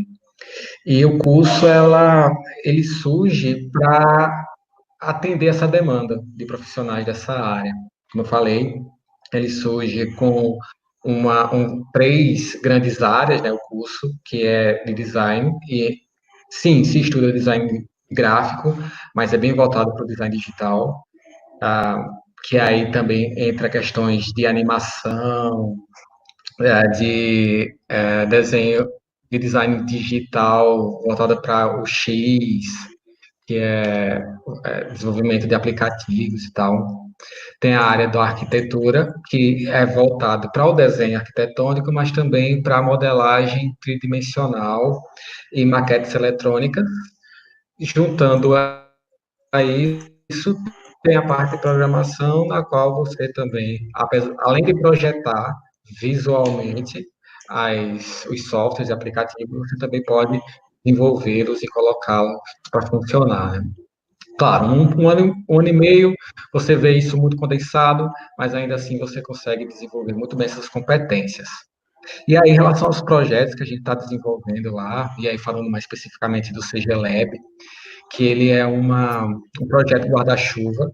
E o curso, ele surge para atender essa demanda de profissionais dessa área. Como eu falei, ele surge com três grandes áreas, né, o curso, que é de design, e sim, se estuda design gráfico, mas é bem voltado para o design digital, que aí também entra questões de animação, desenho, de design digital voltada para o X, que é desenvolvimento de aplicativos e tal. Tem a área da arquitetura, que é voltado para o desenho arquitetônico, mas também para a modelagem tridimensional e maquetes eletrônicas. Juntando a isso, tem a parte de programação, na qual você também, além de projetar visualmente os softwares e aplicativos, você também pode desenvolvê-los e colocá-los para funcionar, né? Claro, um ano e meio, você vê isso muito condensado, mas ainda assim você consegue desenvolver muito bem essas competências. E aí, em relação aos projetos que a gente está desenvolvendo lá, e aí falando mais especificamente do CG Lab, que ele é um projeto guarda-chuva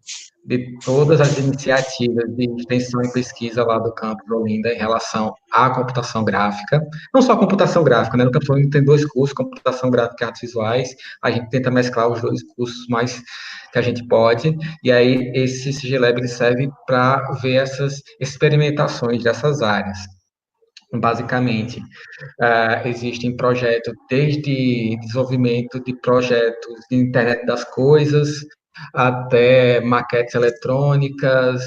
de todas as iniciativas de extensão e pesquisa lá do campus Olinda em relação à computação gráfica. Não só computação gráfica, né? No campus Olinda tem dois cursos, computação gráfica e artes visuais. A gente tenta mesclar os dois cursos mais que a gente pode. E aí, esse CG Lab ele serve para ver essas experimentações dessas áreas. Basicamente, existem projetos desde desenvolvimento de projetos de internet das coisas, até maquetes eletrônicas,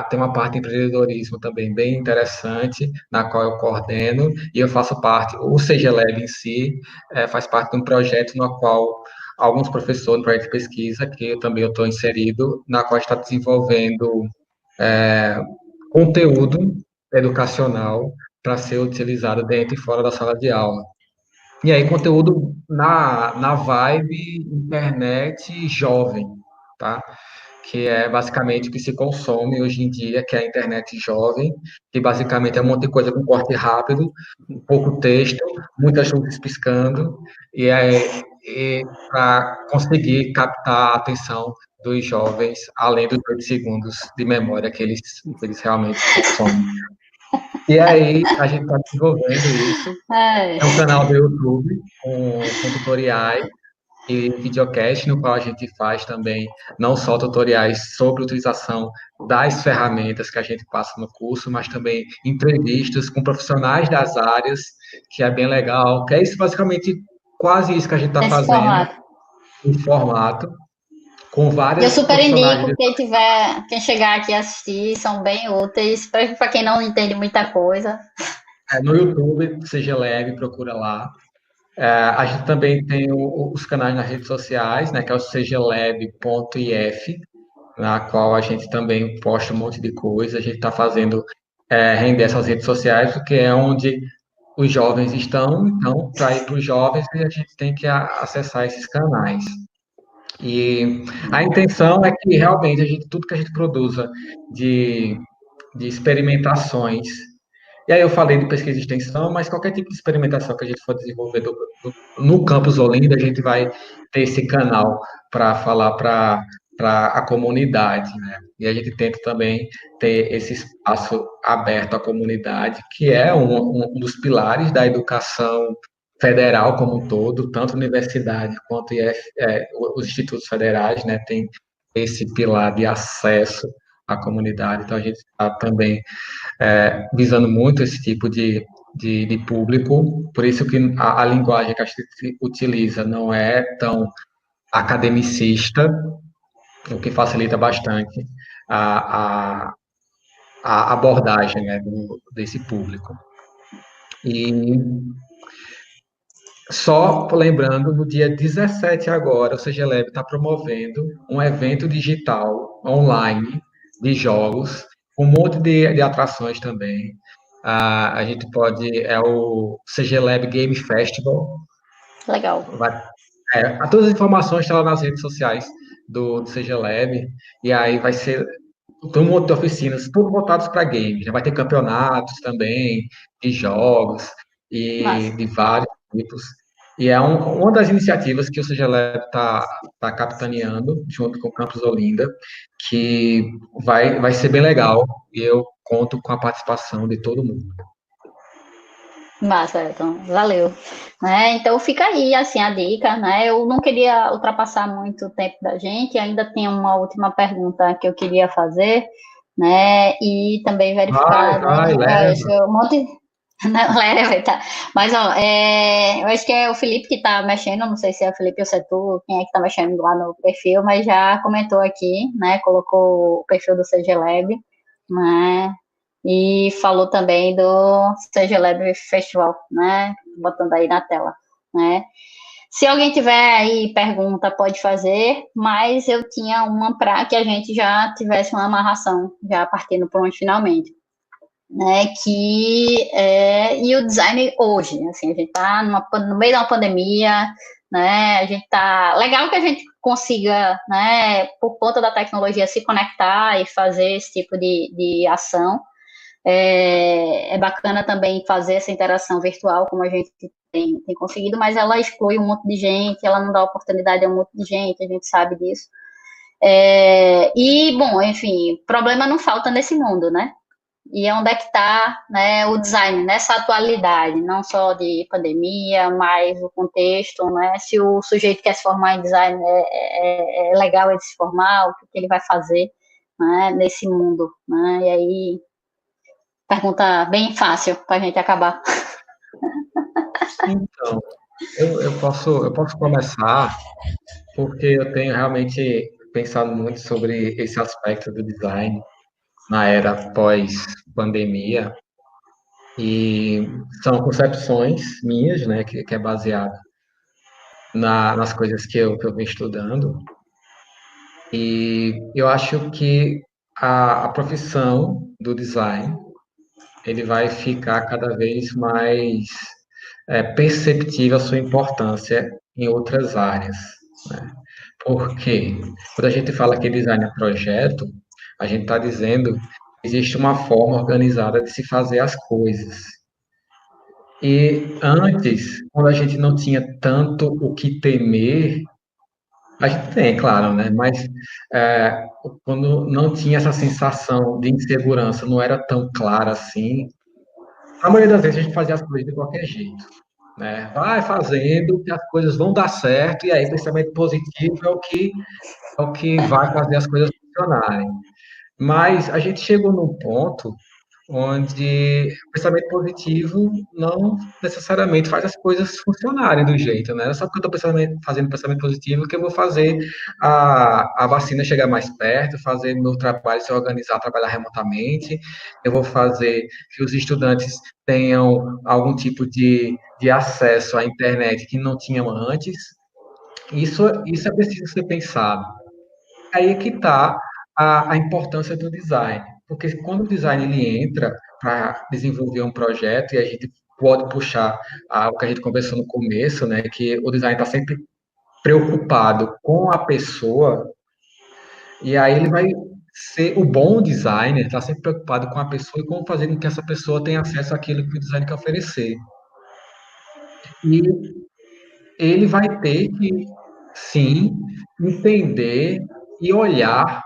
tem uma parte de empreendedorismo também bem interessante, na qual eu coordeno, e eu faço parte, o CG Lab em si, faz parte de um projeto no qual alguns professores do projeto de pesquisa, que eu também estou inserido, na qual está desenvolvendo conteúdo educacional para ser utilizado dentro e fora da sala de aula. E aí, conteúdo na vibe internet jovem, tá? Que é basicamente o que se consome hoje em dia, que é a internet jovem, que basicamente é um monte de coisa com corte rápido, pouco texto, muitas luzes piscando, para conseguir captar a atenção dos jovens, além dos 8 segundos de memória que eles realmente consomem. E aí, a gente está desenvolvendo isso. É um canal do YouTube com tutoriais e videocast, no qual a gente faz também não só tutoriais sobre a utilização das ferramentas que a gente passa no curso, mas também entrevistas com profissionais das áreas, que é bem legal, que é isso basicamente quase isso que a gente está fazendo em formato, com vários eu super profissionais. indico quem chegar aqui assistir, são bem úteis, para quem não entende muita coisa. No YouTube, CG Lab, procura lá. A gente também tem os canais nas redes sociais, né, que é o cglab.if, na qual a gente também posta um monte de coisa. A gente está fazendo render essas redes sociais, porque é onde os jovens estão. Então, para ir para os jovens, a gente tem que acessar esses canais. E a intenção é que realmente tudo que a gente produza de experimentações. E aí eu falei de pesquisa e extensão, mas qualquer tipo de experimentação que a gente for desenvolver no campus Olinda, a gente vai ter esse canal para falar para a comunidade, né? E a gente tenta também ter esse espaço aberto à comunidade, que é um dos pilares da educação federal como um todo, tanto a universidade quanto os institutos federais, né? Tem esse pilar de acesso à comunidade. Então, a gente está também visando muito esse tipo de de público, por isso que a linguagem que a gente utiliza não é tão academicista, o que facilita bastante a, a, a abordagem, né, desse público. E só lembrando, no dia 17 agora, o CGLab está promovendo um evento digital online de jogos, com um monte de atrações também. A gente pode, é o CGLab Game Festival. Legal. Todas as informações estão lá nas redes sociais do CGLab, e aí vai ser um monte de oficinas, tudo voltados para games. Já vai ter campeonatos também, de jogos, e Massa. de vários tipos. E é uma das iniciativas que o CGLab tá capitaneando, junto com o Campus Olinda, que vai ser bem legal, e eu conto com a participação de todo mundo. Massa, então, valeu. Né? Então fica aí, assim, a dica, né? Eu não queria ultrapassar muito o tempo da gente, ainda tem uma última pergunta que eu queria fazer, né? E também verificar, Vai, né? leva. Um monte... Não, leva, tá. Mas, ó, eu acho que é o Felipe que tá mexendo, não sei se é o Felipe ou se é tu, quem é que tá mexendo lá no perfil, mas já comentou aqui, né? Colocou o perfil do CG Lab, né? E falou também do CG Lab Festival, né? Botando aí na tela, né? Se alguém tiver aí pergunta, pode fazer, mas eu tinha uma para que a gente já tivesse uma amarração, já partindo por onde finalmente, né? E o design hoje, assim, a gente está no meio de uma pandemia, né? A gente tá legal que a gente consiga, né? Por conta da tecnologia, se conectar e fazer esse tipo de ação. É bacana também fazer essa interação virtual, como a gente tem conseguido, mas ela exclui um monte de gente, ela não dá oportunidade a um monte de gente, a gente sabe disso. Bom, enfim, problema não falta nesse mundo, né? E onde é que está, né, o design nessa atualidade, não só de pandemia, mas o contexto, né? Se o sujeito quer se formar em design, é legal ele se formar, o que ele vai fazer, né, nesse mundo, né? E aí pergunta bem fácil para a gente acabar. Então, eu posso começar, porque eu tenho realmente pensado muito sobre esse aspecto do design na era pós-pandemia, e são concepções minhas, né, que é baseada nas coisas que eu venho estudando, e eu acho que a profissão do design, ele vai ficar cada vez mais perceptível a sua importância em outras áreas, né? Porque quando a gente fala que design é projeto, a gente está dizendo que existe uma forma organizada de se fazer as coisas. E antes, quando a gente não tinha tanto o que temer, a gente tem, claro, né? Mas quando não tinha essa sensação de insegurança, não era tão clara assim, a maioria das vezes a gente fazia as coisas de qualquer jeito, né? Vai fazendo que as coisas vão dar certo, e aí pensamento positivo é o que vai fazer as coisas funcionarem. Mas a gente chegou num ponto onde o pensamento positivo não necessariamente faz as coisas funcionarem do jeito, né? Só porque eu estou fazendo pensamento positivo que eu vou fazer a vacina chegar mais perto, fazer meu trabalho se organizar, trabalhar remotamente, eu vou fazer que os estudantes tenham algum tipo de acesso à internet que não tinham antes. Isso é preciso ser pensado. Aí é que está a importância do design, porque quando o design ele entra para desenvolver um projeto, e a gente pode puxar o que a gente conversou no começo, né, que o design está sempre preocupado com a pessoa, e aí ele vai ser o bom designer, está sempre preocupado com a pessoa e como fazer com que essa pessoa tenha acesso àquilo que o design quer oferecer. E ele vai ter que, sim, entender e olhar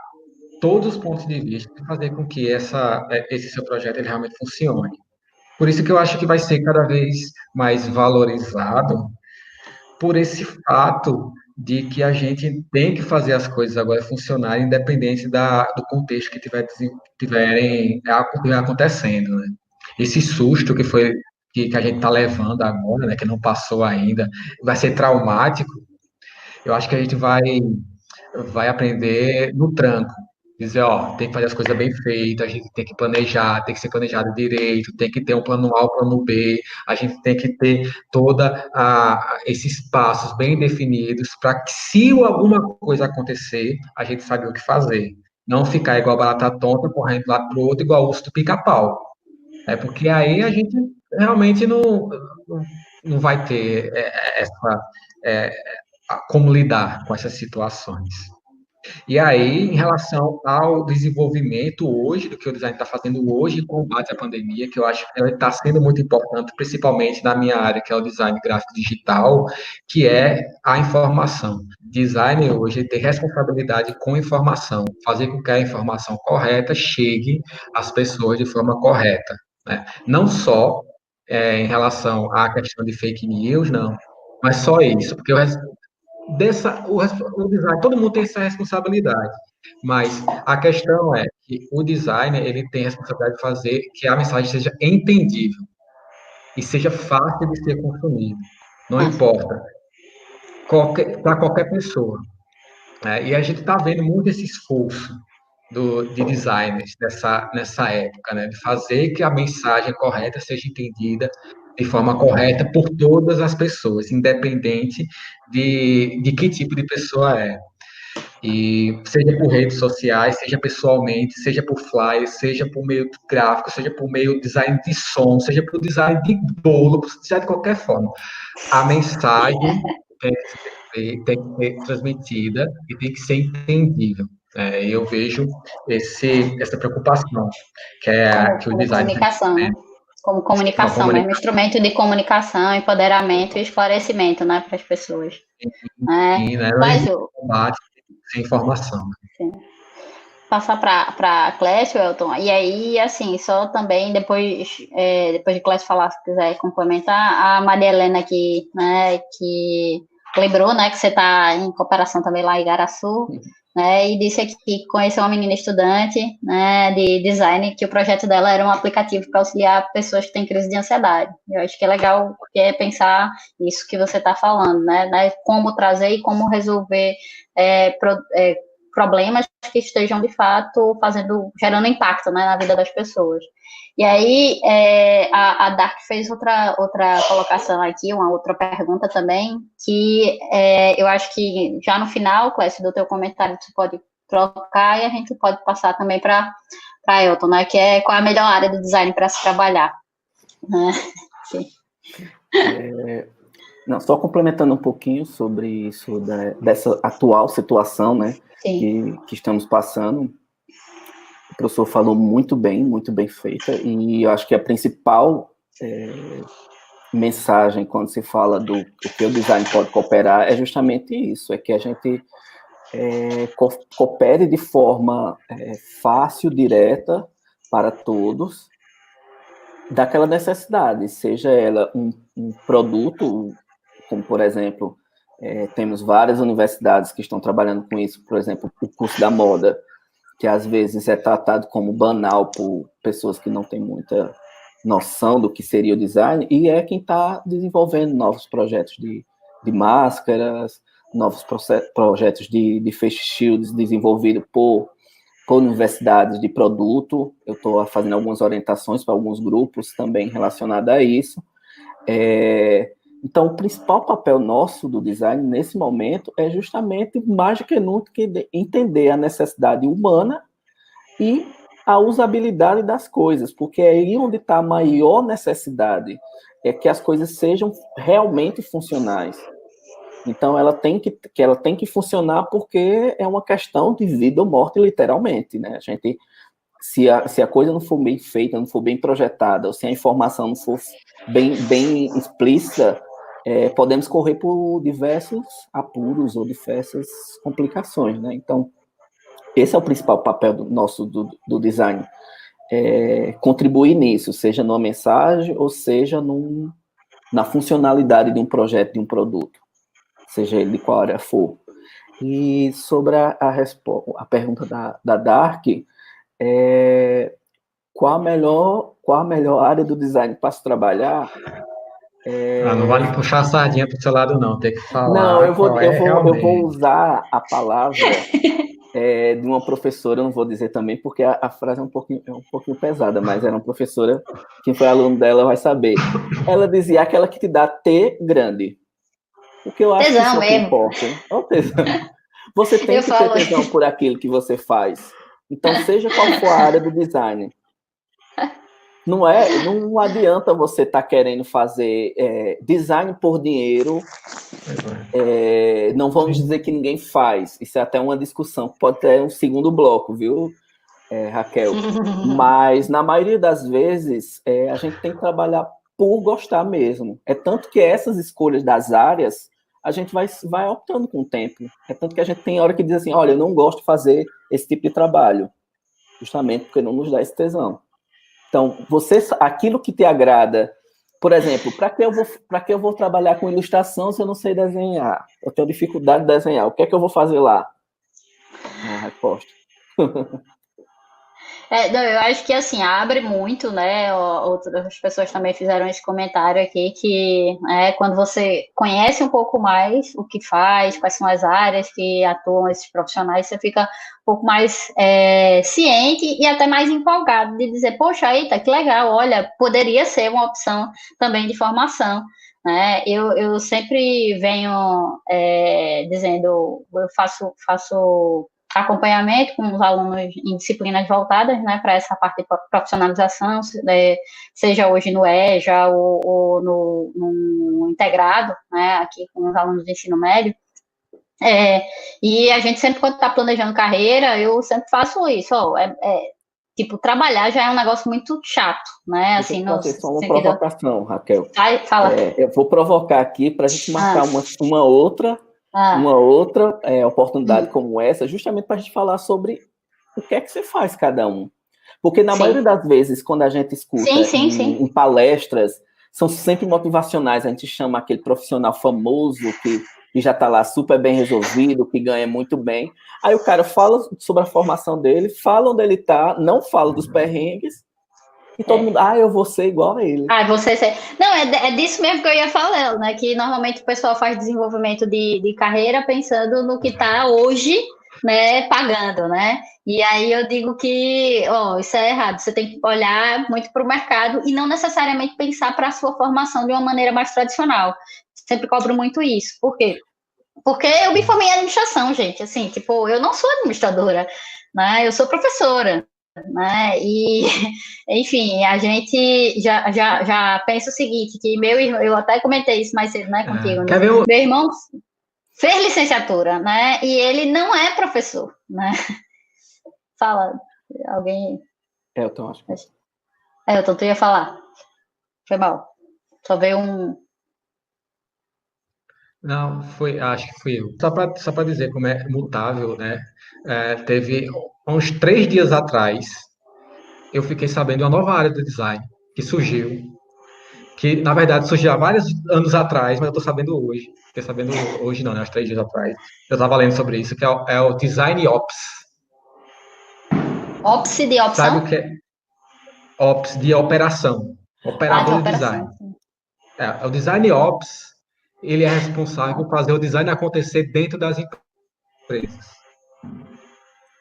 todos os pontos de vista e fazer com que esse seu projeto ele realmente funcione. Por isso que eu acho que vai ser cada vez mais valorizado por esse fato de que a gente tem que fazer as coisas agora funcionarem independente do contexto que tiver acontecendo, né? Esse susto que a gente está levando agora, né, que não passou ainda, vai ser traumático, eu acho que a gente vai aprender no tranco. Dizer, ó, tem que fazer as coisas bem feitas, a gente tem que planejar, tem que ser planejado direito, tem que ter um plano A, um plano B, a gente tem que ter toda esses passos bem definidos para que, se alguma coisa acontecer, a gente sabe o que fazer. Não ficar igual barata tonta, correndo lá pro outro, igual urso do pica-pau. É porque aí a gente realmente não vai ter é, como lidar com essas situações. E aí, em relação ao desenvolvimento hoje, do que o design está fazendo hoje em combate à pandemia, que eu acho que está sendo muito importante, principalmente na minha área, que é o design gráfico digital, que é a informação. Design hoje tem responsabilidade com informação, fazer com que a informação correta chegue às pessoas de forma correta, né? Não só em relação à questão de fake news, não, mas só isso, porque o design, todo mundo tem essa responsabilidade, mas a questão é que o designer ele tem a responsabilidade de fazer que a mensagem seja entendível e seja fácil de ser consumido, não importa, para qualquer pessoa, né? E a gente está vendo muito esse esforço de designers nessa época, né? De fazer que a mensagem correta seja entendida de forma correta por todas as pessoas, independente de que tipo de pessoa é. E seja por redes sociais, seja pessoalmente, seja por flyers, seja por meio gráfico, seja por meio design de som, seja por design de bolo, seja de qualquer forma. A mensagem tem que ser transmitida e tem que ser entendível. Eu vejo essa preocupação, que o Como design tem que comunicação, né? ter Como uma comunicação mesmo, comunicação, instrumento de comunicação, empoderamento e esclarecimento, né, para as pessoas. Né? né? Não Mas existe combate sem informação. assim, passar para Clécio, Elton, e aí, assim, só também, depois de Clécio falar, se quiser complementar, a Maria Helena aqui, né, que lembrou, né, que você está em cooperação também lá em Igaraçu, né, e disse aqui que conheceu uma menina estudante, né, de design, que o projeto dela era um aplicativo para auxiliar pessoas que têm crise de ansiedade. Eu acho que é legal, porque é pensar isso que você está falando, né, como trazer e como resolver problemas que estejam de fato gerando impacto, né, na vida das pessoas. E aí a Dark fez outra colocação aqui, uma outra pergunta também, que eu acho que já no final, Clécio, do teu comentário, tu pode trocar e a gente pode passar também para Elton, né, que é qual é a melhor área do design para se trabalhar. Né? Sim. Não, só complementando um pouquinho sobre isso, dessa atual situação, né, que estamos passando. O professor falou muito bem feita, e eu acho que a principal mensagem quando se fala do que o design pode cooperar é justamente isso, é que a gente coopere de forma fácil, direta, para todos, daquela necessidade, seja ela um produto, como, por exemplo, temos várias universidades que estão trabalhando com isso, por exemplo, o curso da moda, que às vezes é tratado como banal por pessoas que não têm muita noção do que seria o design, e é quem está desenvolvendo novos projetos de máscaras, novos projetos de face shields desenvolvidos por universidades de produto. Eu estou fazendo algumas orientações para alguns grupos também relacionados a isso. Então, o principal papel nosso do design, nesse momento, é justamente, mais do que nunca, entender a necessidade humana e a usabilidade das coisas, porque é aí onde está a maior necessidade, é que as coisas sejam realmente funcionais. Então, ela tem que funcionar porque é uma questão de vida ou morte, literalmente, né? Se a coisa não for bem feita, não for bem projetada, ou se a informação não for bem explícita, podemos correr por diversos apuros ou diversas complicações, né? Então, esse é o principal papel nosso do design, contribuir nisso, seja numa mensagem ou seja na funcionalidade de um projeto, de um produto, seja ele de qual área for. E sobre a pergunta da Dark, qual a melhor área do design para se trabalhar? Não vale puxar a sardinha para o seu lado, não. Tem que Não, falar qual é eu vou realmente. usar a palavra de uma professora, eu não vou dizer também, porque a frase é um pouquinho pesada, mas era uma professora, quem foi aluno dela vai saber. Ela dizia aquela que te dá T grande. O que eu acho que isso Tesão é o que mesmo. importa. É o tesão. Você tem que ter tesão por aquilo que você faz. Então, seja qual for a área do design. Não adianta você estar querendo fazer design por dinheiro. Não vamos dizer que ninguém faz. Isso é até uma discussão. Pode ter um segundo bloco, viu, Raquel? Mas, na maioria das vezes, a gente tem que trabalhar por gostar mesmo. É tanto que essas escolhas das áreas, a gente vai optando com o tempo. É tanto que a gente tem hora que diz assim, olha, eu não gosto de fazer esse tipo de trabalho. Justamente porque não nos dá esse tesão. Então, aquilo que te agrada, por exemplo, para que eu vou trabalhar com ilustração se eu não sei desenhar? Eu tenho dificuldade de desenhar. O que é que eu vou fazer lá? A resposta. Não, eu acho que assim abre muito, né? Outras pessoas também fizeram esse comentário aqui que quando você conhece um pouco mais o que faz, quais são as áreas que atuam esses profissionais, você fica um pouco mais ciente e até mais empolgado de dizer, poxa, eita, que legal, olha, poderia ser uma opção também de formação. Né? Eu sempre venho dizendo, eu faço acompanhamento com os alunos em disciplinas voltadas, né, para essa parte de profissionalização, seja hoje no EJA ou no integrado, né, aqui com os alunos de ensino médio. E a gente sempre, quando está planejando carreira, eu sempre faço isso, tipo, trabalhar já é um negócio muito chato, né, assim, no só uma provocação, Raquel. Fala. Eu vou provocar aqui para a gente marcar uma outra oportunidade como essa, justamente para a gente falar sobre o que é que você faz cada um. Porque na maioria das vezes, quando a gente escuta em palestras, são sempre motivacionais, a gente chama aquele profissional famoso que já está lá super bem resolvido, que ganha muito bem. Aí o cara fala sobre a formação dele, fala onde ele está, não fala dos perrengues, e todo mundo, eu vou ser igual a ele. Não, é disso mesmo que eu ia falar, né? Que normalmente o pessoal faz desenvolvimento de carreira pensando no que está hoje, né, pagando, né? E aí eu digo que, isso é errado. Você tem que olhar muito para o mercado e não necessariamente pensar para a sua formação de uma maneira mais tradicional. Sempre cobro muito isso. Por quê? Porque eu me formei em administração, gente. Assim, tipo, eu não sou administradora, né? Eu sou professora. Né? E, enfim, a gente já pensa o seguinte, que meu irmão, eu até comentei isso mais cedo, né, contigo, né? Meu irmão fez licenciatura, né, e ele não é professor, né? Fala, alguém... Elton, acho que... Elton, tu ia falar. Foi mal. Só veio um... Não, acho que fui eu. Só para dizer como é mutável, né? Teve uns 3 dias atrás, eu fiquei sabendo de uma nova área do design que surgiu, que na verdade surgiu há vários anos atrás, mas eu estou sabendo hoje. Fiquei sabendo hoje não, né? Uns 3 dias atrás. Eu estava lendo sobre isso, que é o Design Ops. Ops de opção? Sabe o que é? Ops de operação. Operador de design. O Design Ops, ele é responsável por fazer o design acontecer dentro das empresas.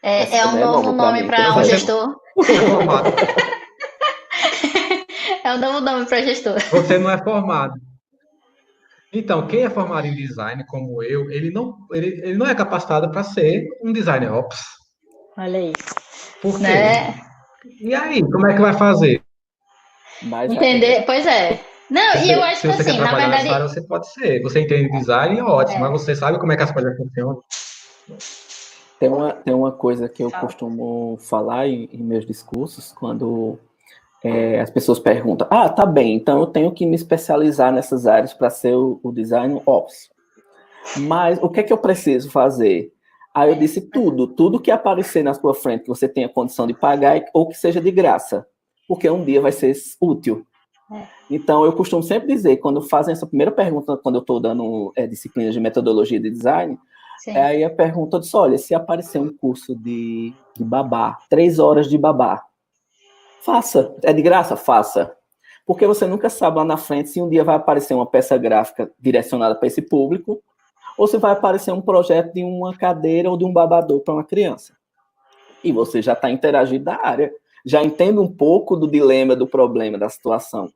É um novo nome para um gestor. É um novo nome para gestor. Você não é formado. Então, quem é formado em design, como eu, ele não é capacitado para ser um designer ops. Olha isso. Por quê? Né? E aí, como é que vai fazer? Entender, pois é. Não, e eu acho que assim, na verdade... nessa área, você pode ser. Você entende design, ótimo, mas você sabe como é que as coisas funcionam. Tem uma coisa que eu costumo falar em meus discursos, quando as pessoas perguntam, tá bem, então eu tenho que me especializar nessas áreas para ser o design ops. Mas o que é que eu preciso fazer? Aí eu disse tudo que aparecer na sua frente que você tenha condição de pagar ou que seja de graça, porque um dia vai ser útil. Então, eu costumo sempre dizer, quando fazem essa primeira pergunta, quando eu estou dando disciplinas de metodologia de design, aí a pergunta, eu disse, olha, se aparecer um curso de babá, 3 horas de babá, Faça. É de graça? Faça. Porque você nunca sabe lá na frente se um dia vai aparecer uma peça gráfica direcionada para esse público ou se vai aparecer um projeto de uma cadeira ou de um babador para uma criança. E você já está interagindo da área, já entende um pouco do dilema, do problema, da situação.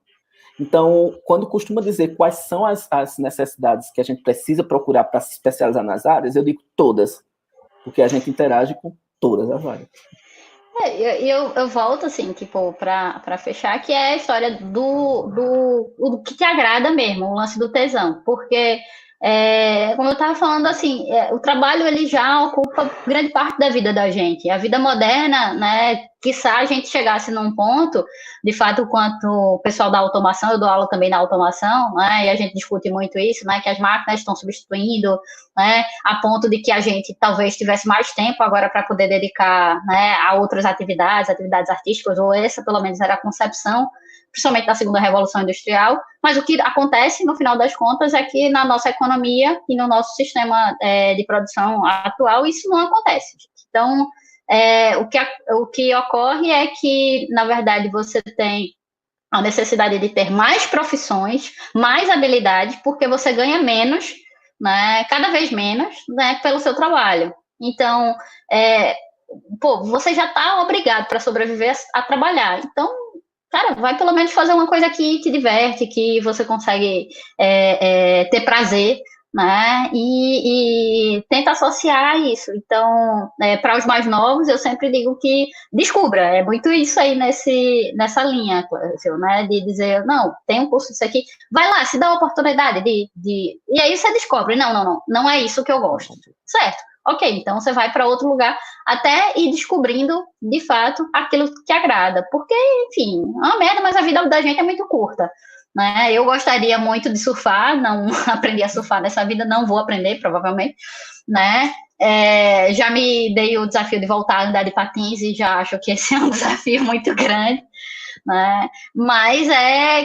Então, quando costuma dizer quais são as necessidades que a gente precisa procurar para se especializar nas áreas, eu digo todas, porque a gente interage com todas as áreas. Eu volto, assim, tipo, para fechar, que é a história do que te agrada mesmo, o lance do tesão. Porque, como eu estava falando, assim, o trabalho, ele já ocupa grande parte da vida da gente. A vida moderna, né, quiçá a gente chegasse num ponto, de fato, quanto o pessoal da automação, eu dou aula também na automação, né, e a gente discute muito isso, né, que as máquinas estão substituindo, né, a ponto de que a gente talvez tivesse mais tempo agora para poder dedicar, né, a outras atividades artísticas, ou essa pelo menos era a concepção, principalmente da segunda revolução industrial, mas o que acontece no final das contas é que na nossa economia e no nosso sistema de produção atual isso não acontece. Então, o que ocorre é que, na verdade, você tem a necessidade de ter mais profissões, mais habilidades, porque você ganha menos, né, cada vez menos, né, pelo seu trabalho. Então, você já está obrigado para sobreviver a trabalhar. Então, cara, vai pelo menos fazer uma coisa que te diverte, que você consegue ter prazer, né? E tenta associar isso. Então, para os mais novos, eu sempre digo que descubra. É muito isso aí nessa linha, Clécio, né? De dizer, não, tem um curso disso aqui, vai lá, se dá a oportunidade E aí você descobre, não é isso que eu gosto. Certo. Ok, então você vai para outro lugar até ir descobrindo, de fato, aquilo que agrada. Porque, enfim, é uma merda, mas a vida da gente é muito curta. Né? Eu gostaria muito de surfar, não aprendi a surfar nessa vida, não vou aprender, provavelmente. Né? Já me dei o desafio de voltar a andar de patins e já acho que esse é um desafio muito grande. Né? Mas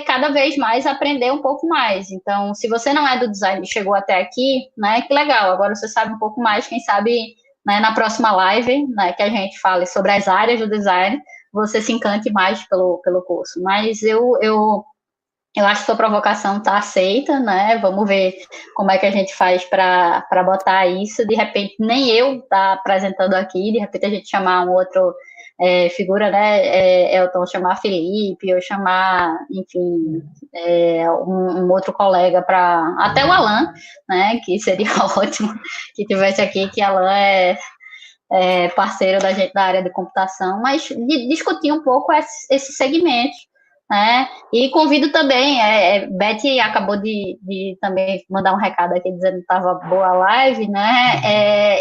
cada vez mais aprender um pouco mais. Então, se você não é do design e chegou até aqui, né, que legal, agora você sabe um pouco mais, quem sabe, né, na próxima live, né, que a gente fale sobre as áreas do design, você se encante mais pelo curso. Mas eu acho que sua provocação está aceita, né? Vamos ver como é que a gente faz para botar isso. De repente, nem eu tá apresentando aqui, de repente a gente chamar um outro figura, né? Elton, chamar Felipe, ou chamar, enfim, um outro colega para. Até o Alan, né? Que seria ótimo que tivesse aqui, que Alan é parceiro da gente da área de computação, mas discutir um pouco esses segmentos. Né? E convido também, Beth acabou de também mandar um recado aqui dizendo que estava boa a live, né?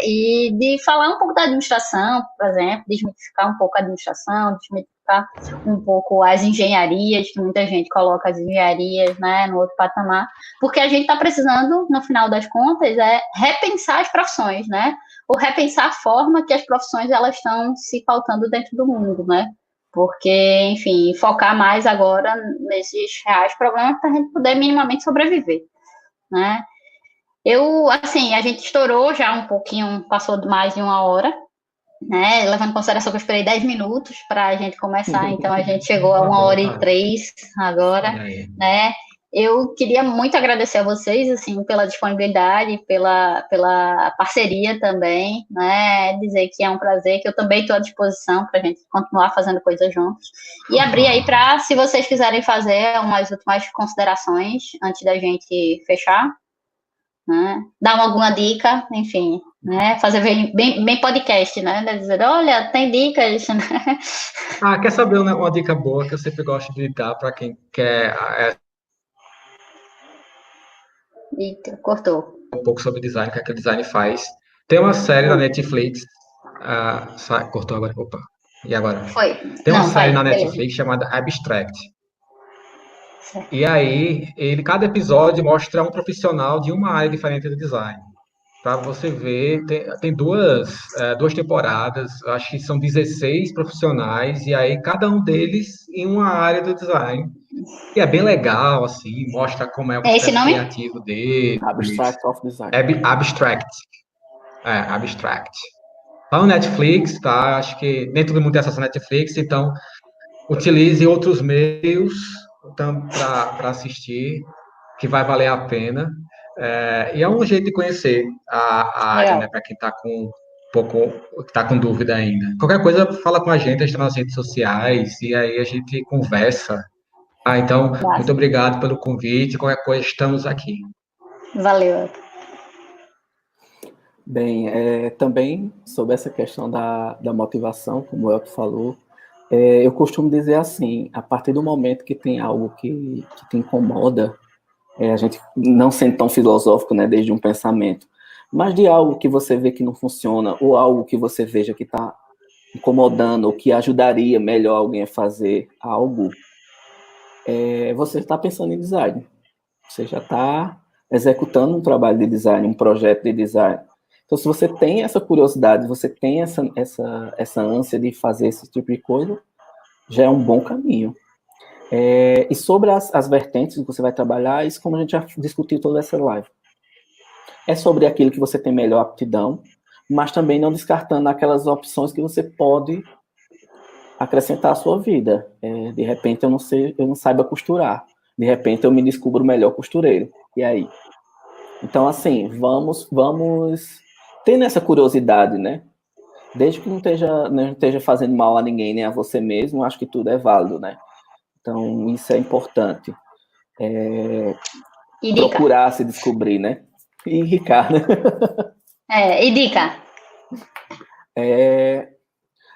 E de falar um pouco da administração, por exemplo, desmitificar um pouco a administração, desmitificar um pouco as engenharias, que muita gente coloca as engenharias, né, no outro patamar, porque a gente está precisando, no final das contas, repensar as profissões, né? Ou repensar a forma que as profissões elas estão se pautando dentro do mundo, né? Porque, enfim, focar mais agora nesses reais problemas para a gente poder minimamente sobreviver, né? A gente estourou já um pouquinho, passou mais de 1 hora, né? Levando em consideração que eu esperei 10 minutos para a gente começar, então a gente chegou a 1h03 agora, né? Eu queria muito agradecer a vocês, assim, pela disponibilidade, pela parceria também, né? Dizer que é um prazer, que eu também estou à disposição para a gente continuar fazendo coisas juntos. E abrir aí para, se vocês quiserem fazer umas últimas considerações antes da gente fechar, né? Dar alguma dica, enfim, né? Fazer bem podcast, né? Dizer, olha, tem dicas, né? Quer saber uma dica boa que eu sempre gosto de dar para quem quer Eita, cortou. um pouco sobre design, o que aquele design faz. Tem uma série na Netflix. Cortou agora. Opa. E agora? Foi. Tem uma Não, série vai, na beleza. Netflix chamada Abstract. Certo. E aí, cada episódio mostra um profissional de uma área diferente do design. Para você ver, tem duas temporadas, acho que são 16 profissionais, e aí cada um deles em uma área do design. E é bem legal, assim, mostra como é o É esse processo nome? criativo deles. Abstract of Design. Abstract. Abstract. Tá no Netflix, tá? Acho que nem todo mundo tem acesso ao Netflix, então utilize outros meios para assistir, que vai valer a pena. E é um jeito de conhecer a área, né, Legal. para quem está com um pouco, tá com dúvida ainda. Qualquer coisa, fala com a gente, está nas redes sociais, e aí a gente conversa. Então, muito Massa. obrigado pelo convite. Qualquer coisa, estamos aqui. Valeu. Bem, também sobre essa questão da motivação, como o Elton falou, eu costumo dizer assim, a partir do momento que tem algo que te incomoda, a gente não sendo tão filosófico, né, desde um pensamento, mas de algo que você vê que não funciona, ou algo que você veja que está incomodando, ou que ajudaria melhor alguém a fazer algo, você está pensando em design. Você já está executando um trabalho de design, um projeto de design. Então, se você tem essa curiosidade, você tem essa ânsia de fazer esse tipo de coisa, já é um bom caminho. E sobre as vertentes que você vai trabalhar, isso como a gente já discutiu toda essa live. É sobre aquilo que você tem melhor aptidão, mas também não descartando aquelas opções que você pode acrescentar à sua vida. De repente eu não saiba costurar. De repente eu me descubro o melhor costureiro. E aí? Então, assim, vamos tendo essa curiosidade, né? Desde que não esteja fazendo mal a ninguém, nem a você mesmo, acho que tudo é válido, né? Então, isso é importante. E dica? Procurar se descobrir, né? E Ricardo. E dica?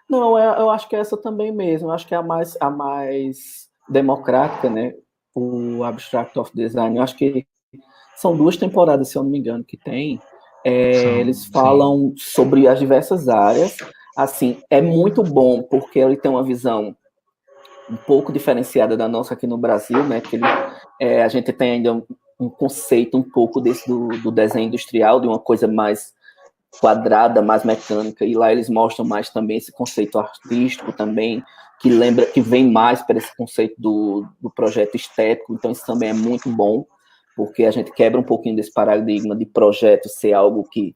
Não, eu acho que é essa também mesmo. Eu acho que é a mais democrática, né? O Abstract of Design. Eu acho que são 2 temporadas, se eu não me engano, que tem. Eles Sim. falam sobre as diversas áreas. Assim, é muito bom, porque ele tem uma visão um pouco diferenciada da nossa aqui no Brasil, né? Que a gente tem ainda um conceito um pouco desse do desenho industrial, de uma coisa mais quadrada, mais mecânica, e lá eles mostram mais também esse conceito artístico também, que vem mais para esse conceito do projeto estético, então isso também é muito bom, porque a gente quebra um pouquinho desse paradigma de projeto ser algo que,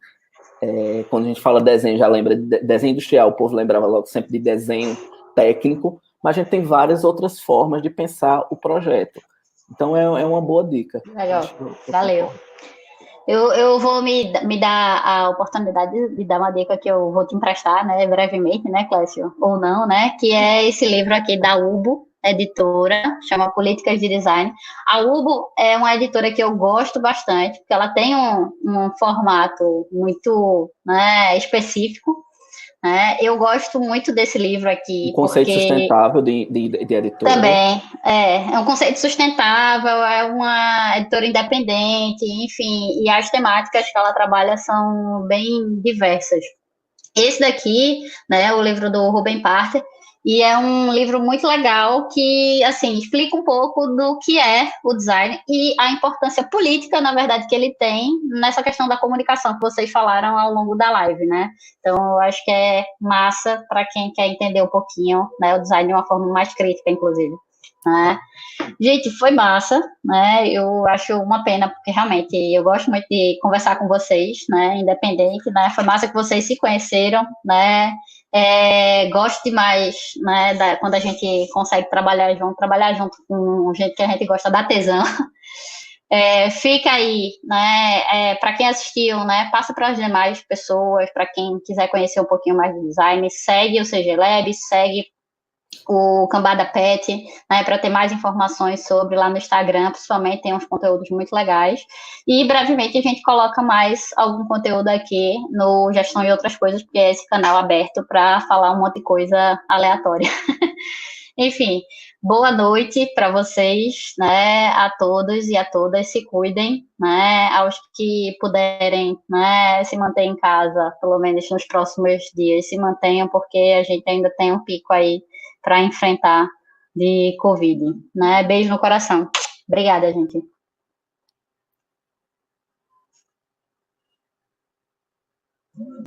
quando a gente fala desenho, já lembra de desenho industrial, o povo lembrava logo sempre de desenho técnico, mas a gente tem várias outras formas de pensar o projeto. Então é uma boa dica. Legal. Acho que eu Valeu. concordo. Eu vou me dar a oportunidade de dar uma dica que eu vou te emprestar, né, brevemente, né, Clécio? Ou não, né? Que é esse livro aqui da Ubo, editora, chama Políticas de Design. A Ubo é uma editora que eu gosto bastante, porque ela tem um formato muito, né, específico. Eu gosto muito desse livro Um aqui, conceito porque sustentável de editora. também é um conceito sustentável, é uma editora independente, enfim, e as temáticas que ela trabalha são bem diversas. Esse daqui, né, o livro do Ruben Parter, e é um livro muito legal que, assim, explica um pouco do que é o design e a importância política, na verdade, que ele tem nessa questão da comunicação que vocês falaram ao longo da live, né? Então, eu acho que é massa para quem quer entender um pouquinho, né, o design de uma forma mais crítica, inclusive. Né? Gente, foi massa, né? Eu acho uma pena, porque realmente eu gosto muito de conversar com vocês, né? Independente, né? Foi massa que vocês se conheceram, né? Gosto demais, né? Quando a gente consegue trabalhar junto com gente que a gente gosta da tesão. Fica aí, né? Para quem assistiu, né? Passa para as demais pessoas, para quem quiser conhecer um pouquinho mais do design, segue o CG Lab, segue o Cambada Pet, né, para ter mais informações sobre lá no Instagram, principalmente tem uns conteúdos muito legais. E brevemente a gente coloca mais algum conteúdo aqui no Gestão e Outras Coisas, porque é esse canal aberto para falar um monte de coisa aleatória. Enfim, boa noite para vocês, né, a todos e a todas, se cuidem, né, aos que puderem, né, se manter em casa, pelo menos nos próximos dias, se mantenham, porque a gente ainda tem um pico aí para enfrentar de Covid, né? Beijo no coração. Obrigada, gente.